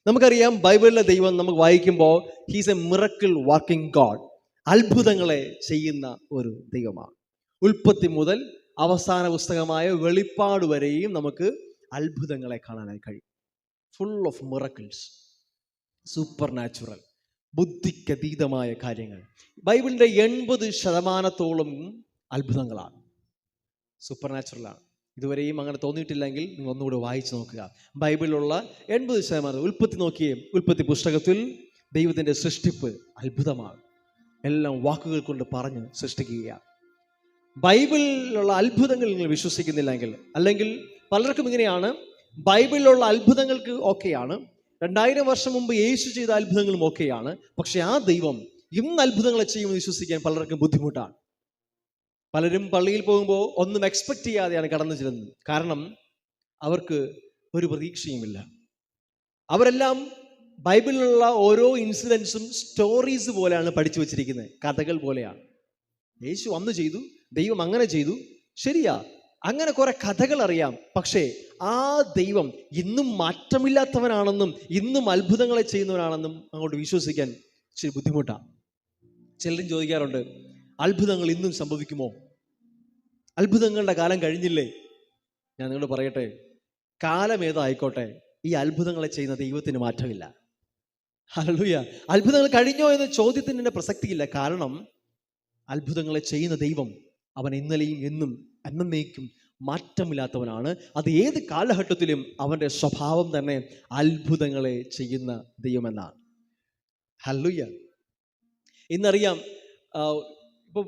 നമുക്കറിയാം ബൈബിളിലെ ദൈവം നമുക്ക് വായിക്കുമ്പോൾ he's A miracle working God. അത്ഭുതങ്ങളെ ചെയ്യുന്ന ഒരു ദൈവമാണ്. ഉൽപ്പത്തി മുതൽ അവസാന പുസ്തകമായ വെളിപ്പാട് വരെയും നമുക്ക് അത്ഭുതങ്ങളെ കാണാനായി കഴിയും. Full of miracles, supernatural, ബുദ്ധിക്കതീതമായ കാര്യങ്ങൾ. ബൈബിളിൻ്റെ 80% അത്ഭുതങ്ങളാണ്, സൂപ്പർ നാച്ചുറലാണ്. ഇതുവരെയും അങ്ങനെ തോന്നിയിട്ടില്ലെങ്കിൽ നിങ്ങൾ ഒന്നുകൂടെ വായിച്ചു നോക്കുക. ബൈബിളിലുള്ള 80% ഉൽപ്പത്തി നോക്കിയേ. ഉൽപ്പത്തി പുസ്തകത്തിൽ ദൈവത്തിൻ്റെ സൃഷ്ടിപ്പ് അത്ഭുതമാണ്. എല്ലാം വാക്കുകൾ കൊണ്ട് പറഞ്ഞ് സൃഷ്ടിക്കുക. ബൈബിളിലുള്ള അത്ഭുതങ്ങൾ നിങ്ങൾ വിശ്വസിക്കുന്നില്ലെങ്കിൽ, അല്ലെങ്കിൽ പലർക്കും ഇങ്ങനെയാണ്, ബൈബിളിലുള്ള അത്ഭുതങ്ങൾക്ക് ഓക്കെയാണ്, 2000 വർഷം മുമ്പ് യേശു ചെയ്ത അത്ഭുതങ്ങളും ഓക്കെയാണ്, പക്ഷെ ആ ദൈവം ഇന്ന് അത്ഭുതങ്ങളെ ചെയ്യുമെന്ന് വിശ്വസിക്കാൻ പലർക്കും ബുദ്ധിമുട്ടാണ്. പലരും പള്ളിയിൽ പോകുമ്പോൾ ഒന്നും എക്സ്പെക്ട് ചെയ്യാതെയാണ് കടന്നു ചെല്ലുന്നത്. കാരണം അവർക്ക് ഒരു പ്രതീക്ഷയുമില്ല. അവരെല്ലാം ബൈബിളിലുള്ള ഓരോ ഇൻസിഡൻസും സ്റ്റോറീസ് പോലെയാണ് പഠിച്ചു വച്ചിരിക്കുന്നത്, കഥകൾ പോലെയാണ്. യേശു അന്ന് ചെയ്തു, ദൈവം അങ്ങനെ ചെയ്തു, ശരിയാ, അങ്ങനെ കുറെ കഥകൾ അറിയാം. പക്ഷേ ആ ദൈവം ഇന്നും മാറ്റമില്ലാത്തവനാണെന്നും ഇന്നും അത്ഭുതങ്ങളെ ചെയ്യുന്നവനാണെന്നും അങ്ങോട്ട് വിശ്വസിക്കാൻ ഇച്ചിരി ബുദ്ധിമുട്ടാണ്. ചിലരും ചോദിക്കാറുണ്ട്, അത്ഭുതങ്ങൾ ഇന്നും സംഭവിക്കുമോ? അത്ഭുതങ്ങളുടെ കാലം കഴിഞ്ഞില്ലേ? ഞാൻ നിങ്ങളോട് പറയട്ടെ, കാലം ഏതായിക്കോട്ടെ, ഈ അത്ഭുതങ്ങളെ ചെയ്യുന്ന ദൈവത്തിന് മാറ്റമില്ല. ഹല്ലേലൂയ. അത്ഭുതങ്ങൾ കഴിഞ്ഞോ എന്ന ചോദ്യത്തിന് പ്രസക്തിയില്ല. കാരണം അത്ഭുതങ്ങളെ ചെയ്യുന്ന ദൈവം അവൻ ഇന്നലെയും എന്നും എന്നേക്കും മാറ്റമില്ലാത്തവനാണ്. അത് ഏത് കാലഘട്ടത്തിലും അവൻ്റെ സ്വഭാവം തന്നെ അത്ഭുതങ്ങളെ ചെയ്യുന്ന ദൈവമെന്നാണ്. ഹല്ലേലൂയ. ഇന്നറിയാം, ഇപ്പോൾ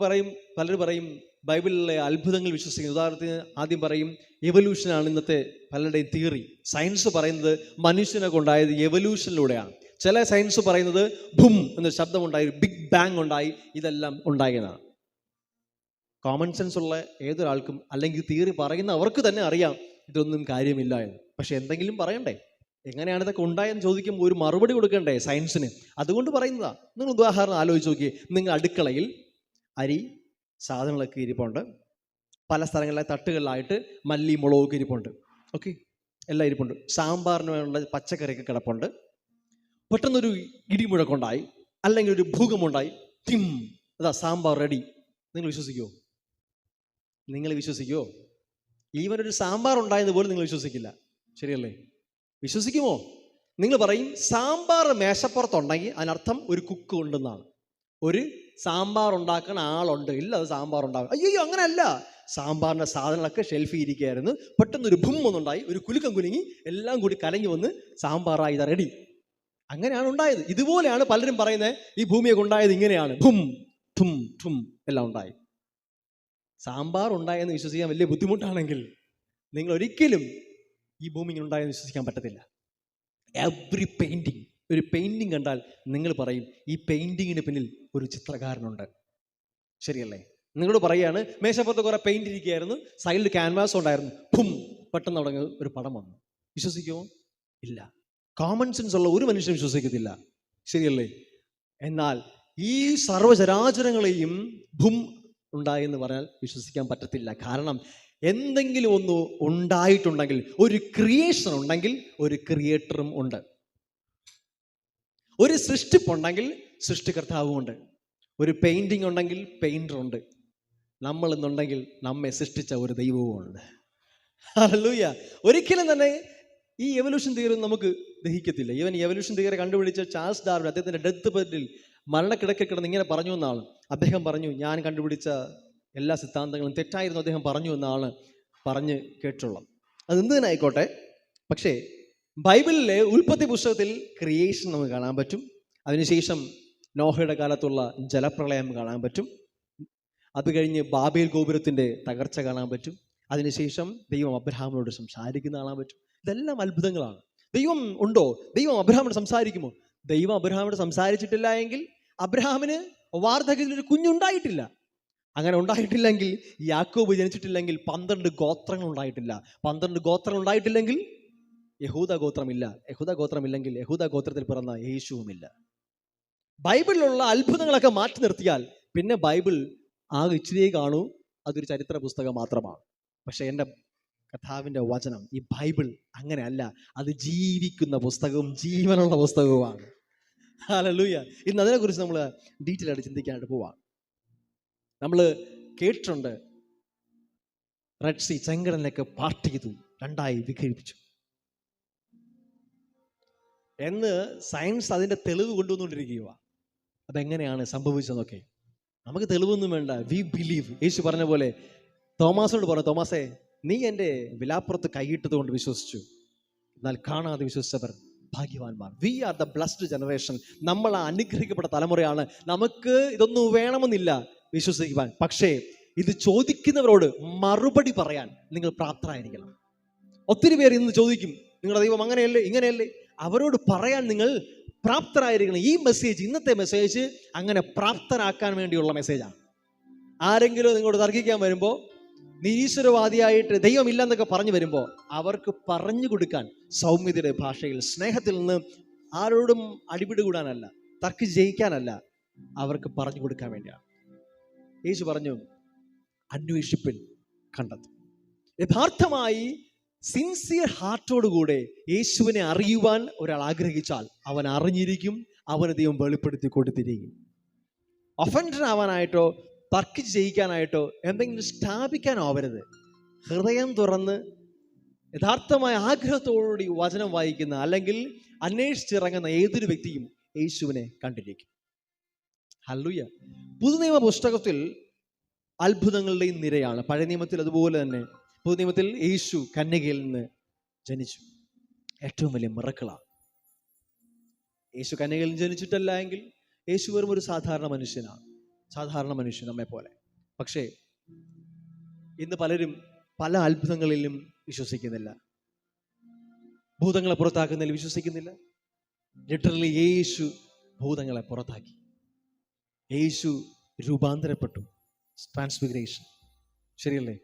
പലരും പറയും ബൈബിളിലെ അത്ഭുതങ്ങൾ വിശ്വസിക്കുന്നു. ഉദാഹരണത്തിന് ആദ്യം പറയും എവല്യൂഷനാണ് ഇന്നത്തെ പലരുടെയും തിയറി. സയൻസ് പറയുന്നത് മനുഷ്യനെ കൊണ്ടായത് എവല്യൂഷനിലൂടെയാണ്. ചില സയൻസ് പറയുന്നത് ഭും എന്ന ശബ്ദമുണ്ടായി, ബിഗ് ബാങ് ഉണ്ടായി, ഇതെല്ലാം ഉണ്ടായതാണ്. കോമൺ സെൻസ് ഉള്ള ഏതൊരാൾക്കും, അല്ലെങ്കിൽ തിയറി പറയുന്ന അവർക്ക് തന്നെ അറിയാം ഇതൊന്നും കാര്യമില്ല എന്ന്. പക്ഷെ എന്തെങ്കിലും പറയണ്ടേ? എങ്ങനെയാണ് ഇതൊക്കെ ഉണ്ടായെന്ന് ചോദിക്കുമ്പോൾ ഒരു മറുപടി കൊടുക്കണ്ടേ സയൻസിന്? അതുകൊണ്ട് പറയുന്നതാ. നിങ്ങൾ ഉദാഹരണം ആലോചിച്ച് നോക്കിയേ. നിങ്ങൾ അടുക്കളയിൽ അരി സാധനങ്ങളൊക്കെ ഇരിപ്പുണ്ട്, പല സ്ഥലങ്ങളിലെ തട്ടുകളിലായിട്ട് മല്ലി മുളകൊക്കെ ഇരിപ്പുണ്ട്, ഓക്കെ, എല്ലാം ഇരിപ്പുണ്ട്. സാമ്പാറിന് വേണ്ട പച്ചക്കറിയൊക്കെ കിടപ്പുണ്ട്. പെട്ടെന്നൊരു ഇടിമുഴക്കമുണ്ടായി, അല്ലെങ്കിൽ ഒരു ഭൂകമ്പമുണ്ടായി, തിം, അതാ സാമ്പാർ റെഡി. നിങ്ങൾ വിശ്വസിക്കുമോ? നിങ്ങൾ വിശ്വസിക്കുമോ? ഈവനൊരു സാമ്പാർ ഉണ്ടായെന്ന് പോലും നിങ്ങൾ വിശ്വസിക്കില്ല, ശരിയല്ലേ? വിശ്വസിക്കുമോ? നിങ്ങൾ പറയും സാമ്പാർ മേശപ്പുറത്തുണ്ടെങ്കിൽ അതിനർത്ഥം ഒരു കുക്ക് ഉണ്ടെന്നാണ്. ഒരു സാമ്പാർ ഉണ്ടാക്കുന്ന ആളുണ്ട്, ഇല്ല അത് സാമ്പാർ ഉണ്ടാകും. അയ്യോ, അങ്ങനെയല്ല. സാമ്പാറിൻ്റെ സാധനങ്ങളൊക്കെ ഷെൽഫിൽ ഇരിക്കുകയായിരുന്നു, പെട്ടെന്നൊരു ഭും ഒന്നുണ്ടായി, ഒരു കുലുക്കം കുലുങ്ങി, എല്ലാം കൂടി കലങ്ങി വന്ന് സാമ്പാറായി ഇതാ റെഡി. അങ്ങനെയാണ് ഉണ്ടായത്. ഇതുപോലെയാണ് പലരും പറയുന്നത്, ഈ ഭൂമിയൊക്കെ ഉണ്ടായത് ഇങ്ങനെയാണ്, ഭും ഠും ഠും എല്ലാം ഉണ്ടായി. സാമ്പാർ ഉണ്ടായെന്ന് വിശ്വസിക്കാൻ വലിയ ബുദ്ധിമുട്ടാണെങ്കിൽ നിങ്ങൾ ഒരിക്കലും ഈ ഭൂമി ഉണ്ടായെന്ന് വിശ്വസിക്കാൻ പറ്റത്തില്ല. എവ്രി പെയിൻറ്റിങ്, ഒരു പെയിൻറ്റിങ് കണ്ടാൽ നിങ്ങൾ പറയും ഈ പെയിൻറ്റിങ്ങിന് പിന്നിൽ ഒരു ചിത്രകാരനുണ്ട്, ശരിയല്ലേ? നിങ്ങളോട് പറയുകയാണ്, മേശപ്പുറത്ത് കുറെ പെയിന്റ് ഇരിക്കുകയായിരുന്നു, സൈഡിൽ ക്യാൻവാസ് ഉണ്ടായിരുന്നു, ഭും പെട്ടെന്ന് അവിടെ ഒരു പടം വന്നു. വിശ്വസിക്കുമോ? ഇല്ല. കോമൺ സെൻസ് ഉള്ള ഒരു മനുഷ്യനും വിശ്വസിക്കത്തില്ല, ശരിയല്ലേ? എന്നാൽ ഈ സർവ്വചരാചരങ്ങളെയും ഭും ഉണ്ടായെന്ന് പറഞ്ഞാൽ വിശ്വസിക്കാൻ പറ്റത്തില്ല. കാരണം എന്തെങ്കിലും ഒന്ന് ഉണ്ടായിട്ടുണ്ടെങ്കിൽ, ഒരു ക്രിയേഷൻ ഉണ്ടെങ്കിൽ ഒരു ക്രിയേറ്ററും ഉണ്ട്. ഒരു സൃഷ്ടിപ്പുണ്ടെങ്കിൽ സൃഷ്ടികർത്താവും ഉണ്ട്. ഒരു പെയിന്റിംഗ് ഉണ്ടെങ്കിൽ പെയിന്റർ ഉണ്ട്. നമ്മൾ എന്നുണ്ടെങ്കിൽ നമ്മെ സൃഷ്ടിച്ച ഒരു ദൈവവും ഉണ്ട്. ഹല്ലേലൂയ. ഒരിക്കലും തന്നെ ഈ എവല്യൂഷൻ തിയറി നമുക്ക് ദഹിക്കത്തില്ല. ഈവൻ എവല്യൂഷൻ തിയറി കണ്ടുപിടിച്ച ചാൾസ് ഡാർവിൻ അദ്ദേഹത്തിന്റെ ഡെത്ത് ബെഡിൽ മരണക്കിടക്കിൽ കിടന്ന് ഇങ്ങനെ പറഞ്ഞു എന്നാണ്. അദ്ദേഹം പറഞ്ഞു, ഞാൻ കണ്ടുപിടിച്ച എല്ലാ സിദ്ധാന്തങ്ങളും തെറ്റായിരുന്നു അദ്ദേഹം പറഞ്ഞു എന്നാണ് പറഞ്ഞ് കേട്ടുള്ളത്. അതെന്ത് തന്നെ ആയിക്കോട്ടെ, പക്ഷേ ബൈബിളിലെ ഉൽപ്പത്തി പുസ്തകത്തിൽ ക്രിയേഷൻ നമുക്ക് കാണാൻ പറ്റും. അതിനുശേഷം നോഹയുടെ കാലത്തുള്ള ജലപ്രളയം കാണാൻ പറ്റും. അത് കഴിഞ്ഞ് ബാബേൽ ഗോപുരത്തിൻ്റെ തകർച്ച കാണാൻ പറ്റും. അതിനുശേഷം ദൈവം അബ്രഹാമിനോട് സംസാരിക്കുന്ന കാണാൻ പറ്റും. ഇതെല്ലാം അത്ഭുതങ്ങളാണ്. ദൈവം ഉണ്ടോ? ദൈവം അബ്രഹാമിനോട് സംസാരിക്കുമോ? ദൈവം അബ്രഹാമിനോട് സംസാരിച്ചിട്ടില്ല എങ്കിൽ അബ്രഹാമിന് വാർദ്ധക്യത്തിൽ ഒരു കുഞ്ഞുണ്ടായിട്ടില്ല. അങ്ങനെ ഉണ്ടായിട്ടില്ലെങ്കിൽ, യാക്കോബ് ജനിച്ചിട്ടില്ലെങ്കിൽ 12 ഗോത്രങ്ങൾ ഉണ്ടായിട്ടില്ല. 12 ഗോത്രങ്ങൾ ഉണ്ടായിട്ടില്ലെങ്കിൽ യഹൂദ ഗോത്രമില്ല. യഹൂദ ഗോത്രമില്ലെങ്കിൽ യഹൂദ ഗോത്രത്തിൽ പിറന്ന യേശുവുമില്ല. ബൈബിളിലുള്ള അത്ഭുതങ്ങളൊക്കെ മാറ്റി നിർത്തിയാൽ പിന്നെ ബൈബിൾ ആകെ ഇച്ചിരിയേ കാണൂ, അതൊരു ചരിത്ര പുസ്തകം മാത്രമാണ്. പക്ഷെ എൻ്റെ കർത്താവിൻ്റെ വചനം, ഈ ബൈബിൾ അങ്ങനെയല്ല. അത് ജീവിക്കുന്ന പുസ്തകവും ജീവനുള്ള പുസ്തകവുമാണ്. ഹല്ലേലൂയ. ഇന്ന് അതിനെക്കുറിച്ച് നമ്മൾ ഡീറ്റെയിൽ ആയിട്ട് ചിന്തിക്കാനായിട്ട് പോവാം. നമ്മൾ കേട്ടിട്ടുണ്ട്, റെഡ് സീ, ചെങ്കടലിനൊക്കെ പാർട്ട് ചെയ്തു, രണ്ടായി വിഘടിപ്പിച്ചു എന്ന് സയൻസ് അതിൻ്റെ തെളിവ് കൊണ്ടുവന്നുകൊണ്ടിരിക്കുക. അതെങ്ങനെയാണ് സംഭവിച്ചതെന്നൊക്കെ നമുക്ക് തെളിവൊന്നും വേണ്ട. We believe. യേശു പറഞ്ഞ പോലെ തോമാസോട് പറഞ്ഞു, തോമാസേ, നീ എൻ്റെ വിലാപ്പുറത്ത് കൈയിട്ടത് കൊണ്ട് വിശ്വസിച്ചു, എന്നാൽ കാണാതെ വിശ്വസിച്ചവർ ഭാഗ്യവാന്മാർ. We are the blessed generation. നമ്മൾ ആ അനുഗ്രഹിക്കപ്പെട്ട തലമുറയാണ്. നമുക്ക് ഇതൊന്നും വേണമെന്നില്ല വിശ്വസിക്കുവാൻ. പക്ഷേ ഇത് ചോദിക്കുന്നവരോട് മറുപടി പറയാൻ നിങ്ങൾ പ്രാപ്തരായിരിക്കണം. ഒത്തിരി പേർ ഇന്ന് ചോദിക്കും, നിങ്ങളുടെ ദൈവം അങ്ങനെയല്ലേ ഇങ്ങനെയല്ലേ, അവരോട് പറയാൻ നിങ്ങൾ പ്രാപ്തരായിരിക്കണം. ഈ മെസ്സേജ്, ഇന്നത്തെ മെസ്സേജ് അങ്ങനെ പ്രാപ്തരാക്കാൻ വേണ്ടിയുള്ള മെസ്സേജാണ്. ആരെങ്കിലും നിങ്ങളോട് തർക്കിക്കാൻ വരുമ്പോൾ, നിരീശ്വരവാദിയായിട്ട് ദൈവമില്ലെന്നൊക്കെ പറഞ്ഞു വരുമ്പോൾ, അവർക്ക് പറഞ്ഞു കൊടുക്കാൻ സൗമ്യതയുടെ ഭാഷയിൽ, സ്നേഹത്തിൽ നിന്ന്, ആരോടും അടിപിടി കൂടാനല്ല, തർക്കി ജയിക്കാനല്ല, അവർക്ക് പറഞ്ഞു കൊടുക്കാൻ വേണ്ടിയാണ്. യേശു പറഞ്ഞു, അന്വേഷിപ്പിൻ കണ്ടെത്തും. യഥാർത്ഥമായി സിൻസിയർ ഹാർട്ടോടുകൂടെ യേശുവിനെ അറിയുവാൻ ഒരാൾ ആഗ്രഹിച്ചാൽ അവൻ അറിഞ്ഞിരിക്കും, അവന് ദൈവം വെളിപ്പെടുത്തി കൊടുത്തിരിക്കും. ഒഫൻഡറാവാനായിട്ടോ തർക്കിച്ച് ജയിക്കാനായിട്ടോ എന്തെങ്കിലും സ്ഥാപിക്കാനോ ആവരുത്. ഹൃദയം തുറന്ന് യഥാർത്ഥമായ ആഗ്രഹത്തോടുകൂടി വചനം വായിക്കുന്ന, അല്ലെങ്കിൽ അന്വേഷിച്ചിറങ്ങുന്ന ഏതൊരു വ്യക്തിയും യേശുവിനെ കണ്ടിരിക്കും. ഹല്ലേലൂയ. പുതുനിയമ പുസ്തകത്തിൽ അത്ഭുതങ്ങളുടെയും നിരയാണ്. പഴയ നിയമത്തിൽ അതുപോലെ തന്നെ. പുതുനിയമത്തിൽ യേശു കന്യകയിൽ നിന്ന് ജനിച്ചു, ഏറ്റവും വലിയ മിറക്കിളാണ്. യേശു കന്യകയിൽ ജനിച്ചിട്ടല്ല എങ്കിൽ യേശു വെറും ഒരു സാധാരണ മനുഷ്യനാണ്, സാധാരണ മനുഷ്യൻ നമ്മെ പോലെ. പക്ഷേ ഇന്ന് പലരും പല അത്ഭുതങ്ങളിലും വിശ്വസിക്കുന്നില്ല. ഭൂതങ്ങളെ പുറത്താക്കുന്നതിൽ വിശ്വസിക്കുന്നില്ല. ലിറ്ററലി യേശു ഭൂതങ്ങളെ പുറത്താക്കി. യേശു രൂപാന്തരപ്പെട്ടു, ട്രാൻസ്ഫിഗറേഷൻ, ശരിയല്ലേ?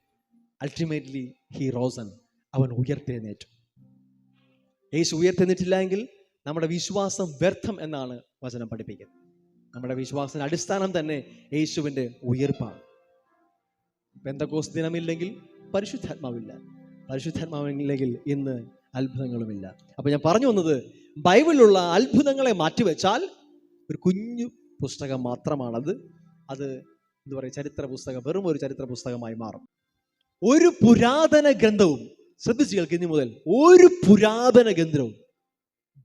അൾട്ടിമേറ്റ്ലി ഹി റോസൻ, അവൻ ഉയർത്തെഴുന്നേറ്റു. യേശു ഉയർത്തെഴുന്നേറ്റില്ല എങ്കിൽ നമ്മുടെ വിശ്വാസം വ്യർത്ഥം എന്നാണ് വചനം പഠിപ്പിക്കുന്നത്. നമ്മുടെ വിശ്വാസത്തിന്റെ അടിസ്ഥാനം തന്നെ യേശുവിൻ്റെ ഉയർപ്പാണ്. പെന്തക്കോസ്ത് ദിനമില്ലെങ്കിൽ പരിശുദ്ധാത്മാവില്ല, പരിശുദ്ധാത്മാവില്ലെങ്കിൽ ഇന്ന് അത്ഭുതങ്ങളുമില്ല. അപ്പൊ ഞാൻ പറഞ്ഞു വന്നത്, ബൈബിളിലുള്ള അത്ഭുതങ്ങളെ മാറ്റിവെച്ചാൽ ഒരു കുഞ്ഞു പുസ്തകം മാത്രമാണത്. അത് എന്താ പറയുക, ചരിത്ര പുസ്തകം, വെറും ഒരു ചരിത്ര പുസ്തകമായി മാറും. ഒരു പുരാതന ഗ്രന്ഥവും, ശ്രദ്ധിച്ചു കേൾക്ക് ഇനി മുതൽ, ഒരു പുരാതന ഗ്രന്ഥവും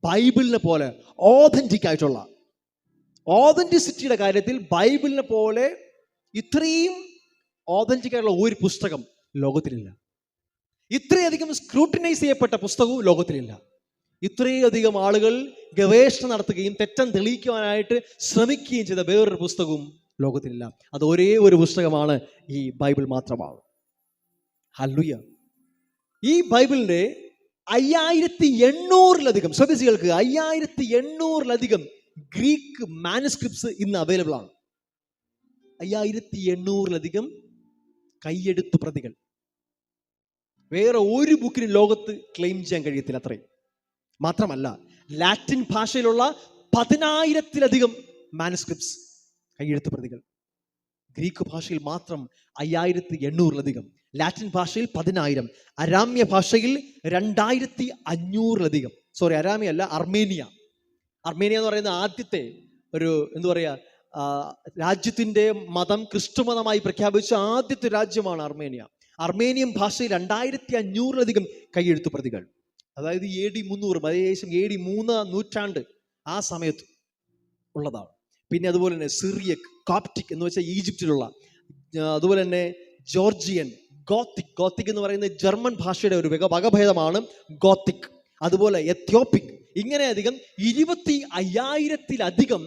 ബൈബിളിനെ പോലെ ഓതന്റിക് ആയിട്ടുള്ള, ഓതന്റിസിറ്റിയുടെ കാര്യത്തിൽ ബൈബിളിനെ പോലെ ഇത്രയും ഓതന്റിക് ആയിട്ടുള്ള ഒരു പുസ്തകം ലോകത്തിലില്ല. ഇത്രയധികം സ്ക്രൂട്ടിനൈസ് ചെയ്യപ്പെട്ട പുസ്തകവും ലോകത്തിലില്ല. ഇത്രയധികം ആളുകൾ ഗവേഷണം നടത്തുകയും തെറ്റം തെളിയിക്കുവാനായിട്ട് ശ്രമിക്കുകയും ചെയ്ത വേറൊരു പുസ്തകവും ലോകത്തിലില്ല. അത് ഒരേ ഒരു പുസ്തകമാണ്, ഈ ബൈബിൾ മാത്രമാണ്. ഹല്ലേലൂയ. ഈ ബൈബിളിന്റെ 5800-ലധികം, ശ്രദ്ധിച്ചു കേൾക്ക്, 5800-ലധികം ഗ്രീക്ക് മാനുസ്ക്രിപ്റ്റ്സ് ഇന്ന് അവൈലബിൾ ആണ്. 5800-ലധികം കൈയെഴുത്തു പ്രതികൾ. വേറെ ഒരു ബുക്കിനും ലോകത്ത് ക്ലെയിം ചെയ്യാൻ കഴിയത്തില്ല അത്രയും. മാത്രമല്ല, ലാറ്റിൻ ഭാഷയിലുള്ള 10,000-ലധികം മാനുസ്ക്രിപ്റ്റ്സ്, കൈയെഴുത്തു പ്രതികൾ. ഗ്രീക്ക് ഭാഷയിൽ മാത്രം 5800-ലധികം, ലാറ്റിൻ ഭാഷയിൽ 10,000, അരാമ്യ ഭാഷയിൽ 2,500-ലധികം. സോറി, അരാമ്യ അല്ല, അർമേനിയ. അർമേനിയ എന്ന് പറയുന്ന ആദ്യത്തെ ഒരു എന്താ പറയുക, രാജ്യത്തിൻ്റെ മതം ക്രിസ്തു മതമായി പ്രഖ്യാപിച്ച ആദ്യത്തെ രാജ്യമാണ് അർമേനിയ. അർമേനിയൻ ഭാഷയിൽ 2,500-ലധികം കൈയെഴുത്തു പ്രതികൾ. അതായത് AD 300, ഏകദേശം AD 3-ാം നൂറ്റാണ്ട് ആ സമയത്ത് ഉള്ളതാണ്. പിന്നെ അതുപോലെ തന്നെ സിറിയക്, കോപ്റ്റിക് എന്ന് വെച്ചാൽ ഈജിപ്തിലുള്ള, അതുപോലെ തന്നെ ജോർജിയൻ, ഗോത്തിക്. ഗോത്തിക് എന്ന് പറയുന്നത് ജർമ്മൻ ഭാഷയുടെ ഒരു വകഭേദമാണ് ഗോത്തിക്. അതുപോലെ എത്യോപ്പിക്. ഇങ്ങനെ അധികം 25,000-ലധികം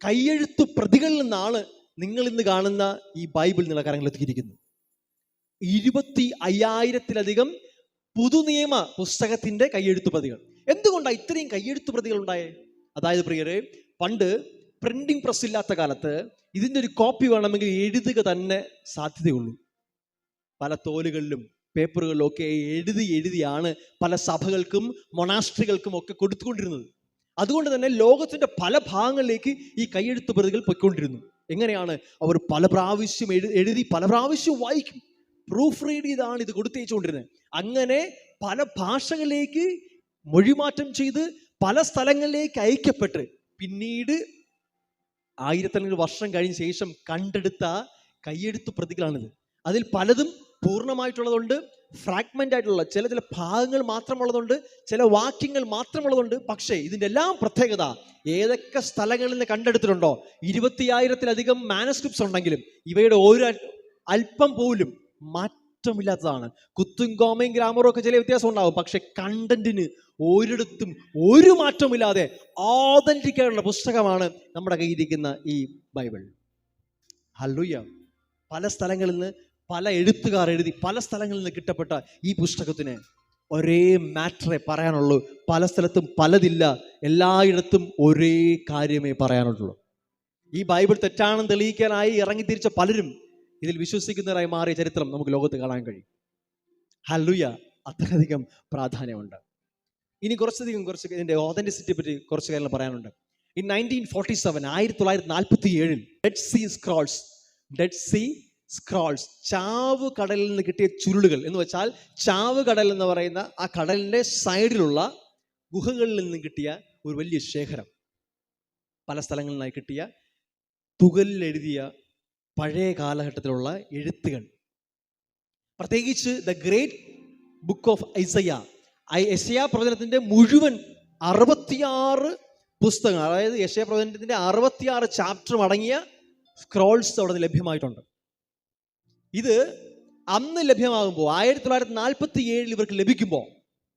കൈയെഴുത്തു പ്രതികളിൽ നിന്നാണ് നിങ്ങൾ ഇന്ന് കാണുന്ന ഈ ബൈബിൾ നിങ്ങളുടെ കരങ്ങളിലെത്തിയിരിക്കുന്നത്. 25,000-ലധികം പുതുനിയമ പുസ്തകത്തിന്റെ കൈയെഴുത്തു പ്രതികൾ. എന്തുകൊണ്ടാണ് ഇത്രയും കൈയെഴുത്തു പ്രതികൾ ഉണ്ടായേ? അതായത് പ്രിയരെ, പണ്ട് പ്രിന്റിംഗ് പ്രസ് ഇല്ലാത്ത കാലത്ത് ഇതിൻ്റെ ഒരു കോപ്പി വേണമെങ്കിൽ എഴുതുക തന്നെ സാധ്യതയുള്ളൂ. പല തോലുകളിലും പേപ്പറുകളിലും ഒക്കെ എഴുതിയാണ് പല സഭകൾക്കും മൊണാസ്ട്രികൾക്കും ഒക്കെ കൊടുത്തുകൊണ്ടിരുന്നത്. അതുകൊണ്ട് തന്നെ ലോകത്തിന്റെ പല ഭാഗങ്ങളിലേക്ക് ഈ കൈയെഴുത്തു പ്രതികൾ പൊയ്ക്കൊണ്ടിരുന്നു. എങ്ങനെയാണ്? അവർ പല പ്രാവശ്യം എഴുതി പല പ്രാവശ്യം വായിക്കും. പ്രൂഫ് റീഡ് ചെയ്താണ് ഇത് കൊടുത്തേച്ചുകൊണ്ടിരുന്നത്. അങ്ങനെ പല ഭാഷകളിലേക്ക് മൊഴിമാറ്റം ചെയ്ത് പല സ്ഥലങ്ങളിലേക്ക് അയക്കപ്പെട്ട് പിന്നീട് 1000 വർഷം കഴിഞ്ഞ ശേഷം കണ്ടെടുത്ത കയ്യെഴുത്ത് പ്രതികളാണിത്. അതിൽ പലതും പൂർണ്ണമായിട്ടുള്ളതുണ്ട്, ഫ്രാഗ്മെന്റ് ആയിട്ടുള്ള ചില ഭാഗങ്ങൾ മാത്രമുള്ളതുണ്ട്, ചില വാക്യങ്ങൾ മാത്രമുള്ളതുണ്ട്. പക്ഷേ ഇതിൻ്റെ എല്ലാം പ്രത്യേകത ഏതൊക്കെ സ്ഥലങ്ങളിൽ നിന്ന് കണ്ടെടുത്തിട്ടുണ്ടോ, 20,000-ലധികം മാനസ്ക്രിപ്റ്റ്സ് ഉണ്ടെങ്കിലും ഇവയുടെ ഒരു അല്പം പോലും മാറ്റമില്ലാത്തതാണ്. കുത്തും കോമയും ഗ്രാമറും ഒക്കെ ചില വ്യത്യാസം ഉണ്ടാവും, പക്ഷെ കണ്ടന്റിന് ഒരിടത്തും ഒരു മാറ്റമില്ലാതെ ഓതന്റിക് ആയിട്ടുള്ള പുസ്തകമാണ് നമ്മുടെ കയ്യിലിരിക്കുന്ന ഈ ബൈബിൾ. ഹല്ലേലൂയ. പല സ്ഥലങ്ങളിൽ നിന്ന് പല എഴുത്തുകാർ എഴുതി പല സ്ഥലങ്ങളിൽ നിന്ന് കിട്ടപ്പെട്ട ഈ പുസ്തകത്തിന് ഒരേ മാറ്ററേ പറയാനുള്ളൂ. പല സ്ഥലത്തും പലതില്ല, എല്ലായിടത്തും ഒരേ കാര്യമേ പറയാനുള്ളൂ. ഈ ബൈബിൾ തെറ്റാണെന്ന് തെളിയിക്കാനായി ഇറങ്ങിത്തിരിച്ച പലരും ഇതിൽ വിശ്വസിക്കുന്നവരായി മാറിയ ചരിത്രം നമുക്ക് ലോകത്ത് കാണാൻ കഴിയും. ഹല്ലേലൂയ. അത്രയധികം പ്രാധാന്യമുണ്ട്. ഇനി കുറച്ച് ഇതിൻ്റെ ഓതന്റിസിറ്റിയെ പറ്റി കുറച്ച് കാര്യങ്ങൾ പറയാനുണ്ട്. ഇൻ 1947 1947 ഡെഡ് സീ സ്ക്രോൾസ്, ചാവ് കടലിൽ നിന്ന് കിട്ടിയ ചുരുളുകൾ എന്ന് വെച്ചാൽ ചാവ് കടൽ എന്ന് പറയുന്ന ആ കടലിൻ്റെ സൈഡിലുള്ള ഗുഹകളിൽ നിന്ന് കിട്ടിയ ഒരു വലിയ ശേഖരം, പല സ്ഥലങ്ങളിൽ നിന്നായി കിട്ടിയ തുകലിൽ എഴുതിയ പഴയ കാലഘട്ടത്തിലുള്ള എഴുത്തുകൾ, പ്രത്യേകിച്ച് ദ ഗ്രേറ്റ് ബുക്ക് ഓഫ് യെശയ്യാ പ്രവചനത്തിൻ്റെ മുഴുവൻ 66 പുസ്തകങ്ങൾ, അതായത് യെശയ്യാ പ്രവചനത്തിൻ്റെ 66 ചാപ്റ്ററും അടങ്ങിയ സ്ക്രോൾസ് അവിടെ ലഭ്യമായിട്ടുണ്ട്. ഇത് അന്ന് ലഭ്യമാകുമ്പോൾ 1947 ഇവർക്ക് ലഭിക്കുമ്പോൾ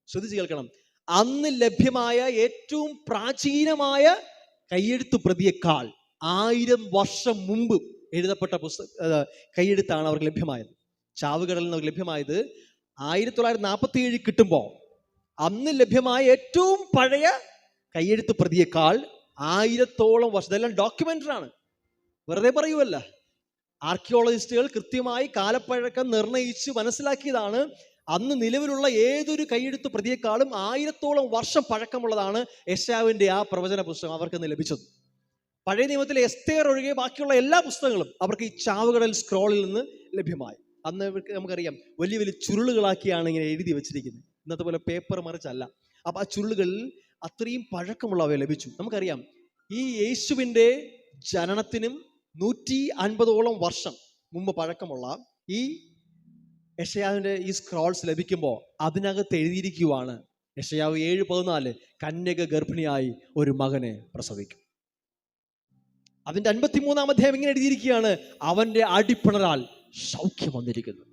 ശ്രദ്ധിച്ച് കേൾക്കണം, അന്ന് ലഭ്യമായ ഏറ്റവും പ്രാചീനമായ കയ്യെഴുത്ത് പ്രതിയേക്കാൾ 1000 വർഷം മുമ്പ് എഴുതപ്പെട്ട കയ്യെഴുത്താണ് അവർക്ക് ലഭ്യമായത്. ചാവുകടലിൽ നിന്ന് അവർക്ക് ലഭ്യമായത് 1947 കിട്ടുമ്പോൾ അന്ന് ലഭ്യമായ ഏറ്റവും പഴയ കയ്യെഴുത്ത് പ്രതിയേക്കാൾ 1000ഓളം വർഷം. ഇതെല്ലാം ഡോക്യുമെന്ററി ആണ്, വെറുതെ പറയുമല്ല. ആർക്കിയോളജിസ്റ്റുകൾ കൃത്യമായി കാലപ്പഴക്കം നിർണയിച്ച് മനസ്സിലാക്കിയതാണ്. അന്ന് നിലവിലുള്ള ഏതൊരു കയ്യെഴുത്ത് പ്രതിയേക്കാളും 1000ഓളം വർഷം പഴക്കമുള്ളതാണ് യെശയ്യാവിൻ്റെ ആ പ്രവചന പുസ്തകം അവർക്ക് ലഭിച്ചത്. പഴയ നിയമത്തിലെ എസ്തേർ ഒഴികെ ബാക്കിയുള്ള എല്ലാ പുസ്തകങ്ങളും അവർക്ക് ഈ ചാവുകടൽ സ്ക്രോളിൽ നിന്ന് ലഭ്യമായി. അന്ന് നമുക്കറിയാം വലിയ വലിയ ചുരുളുകളാക്കിയാണ് ഇങ്ങനെ എഴുതി വെച്ചിരിക്കുന്നത്, ഇന്നത്തെ പോലെ പേപ്പർ മറിച്ചല്ല. അപ്പം ആ ചുരുളുകളിൽ അത്രയും പഴക്കമുള്ളവയെ ലഭിച്ചു. നമുക്കറിയാം ഈ യേശുവിൻ്റെ ജനനത്തിനും 150ഓളം വർഷം മുമ്പ് പഴക്കമുള്ള ഈ യെശയ്യാവിൻ്റെ ഈ സ്ക്രോൾസ് ലഭിക്കുമ്പോൾ അതിനകത്ത് എഴുതിയിരിക്കുവാണ് യെശയ്യാവ് 7:14 കന്യക ഗർഭിണിയായി ഒരു മകനെ പ്രസവിക്കും. അതിൻ്റെ 53-ാം അധ്യായം ഇങ്ങനെ എഴുതിയിരിക്കുകയാണ്, അവൻ്റെ അടിപ്പിണരാൽ സൗഖ്യം വന്നിരിക്കുന്നു.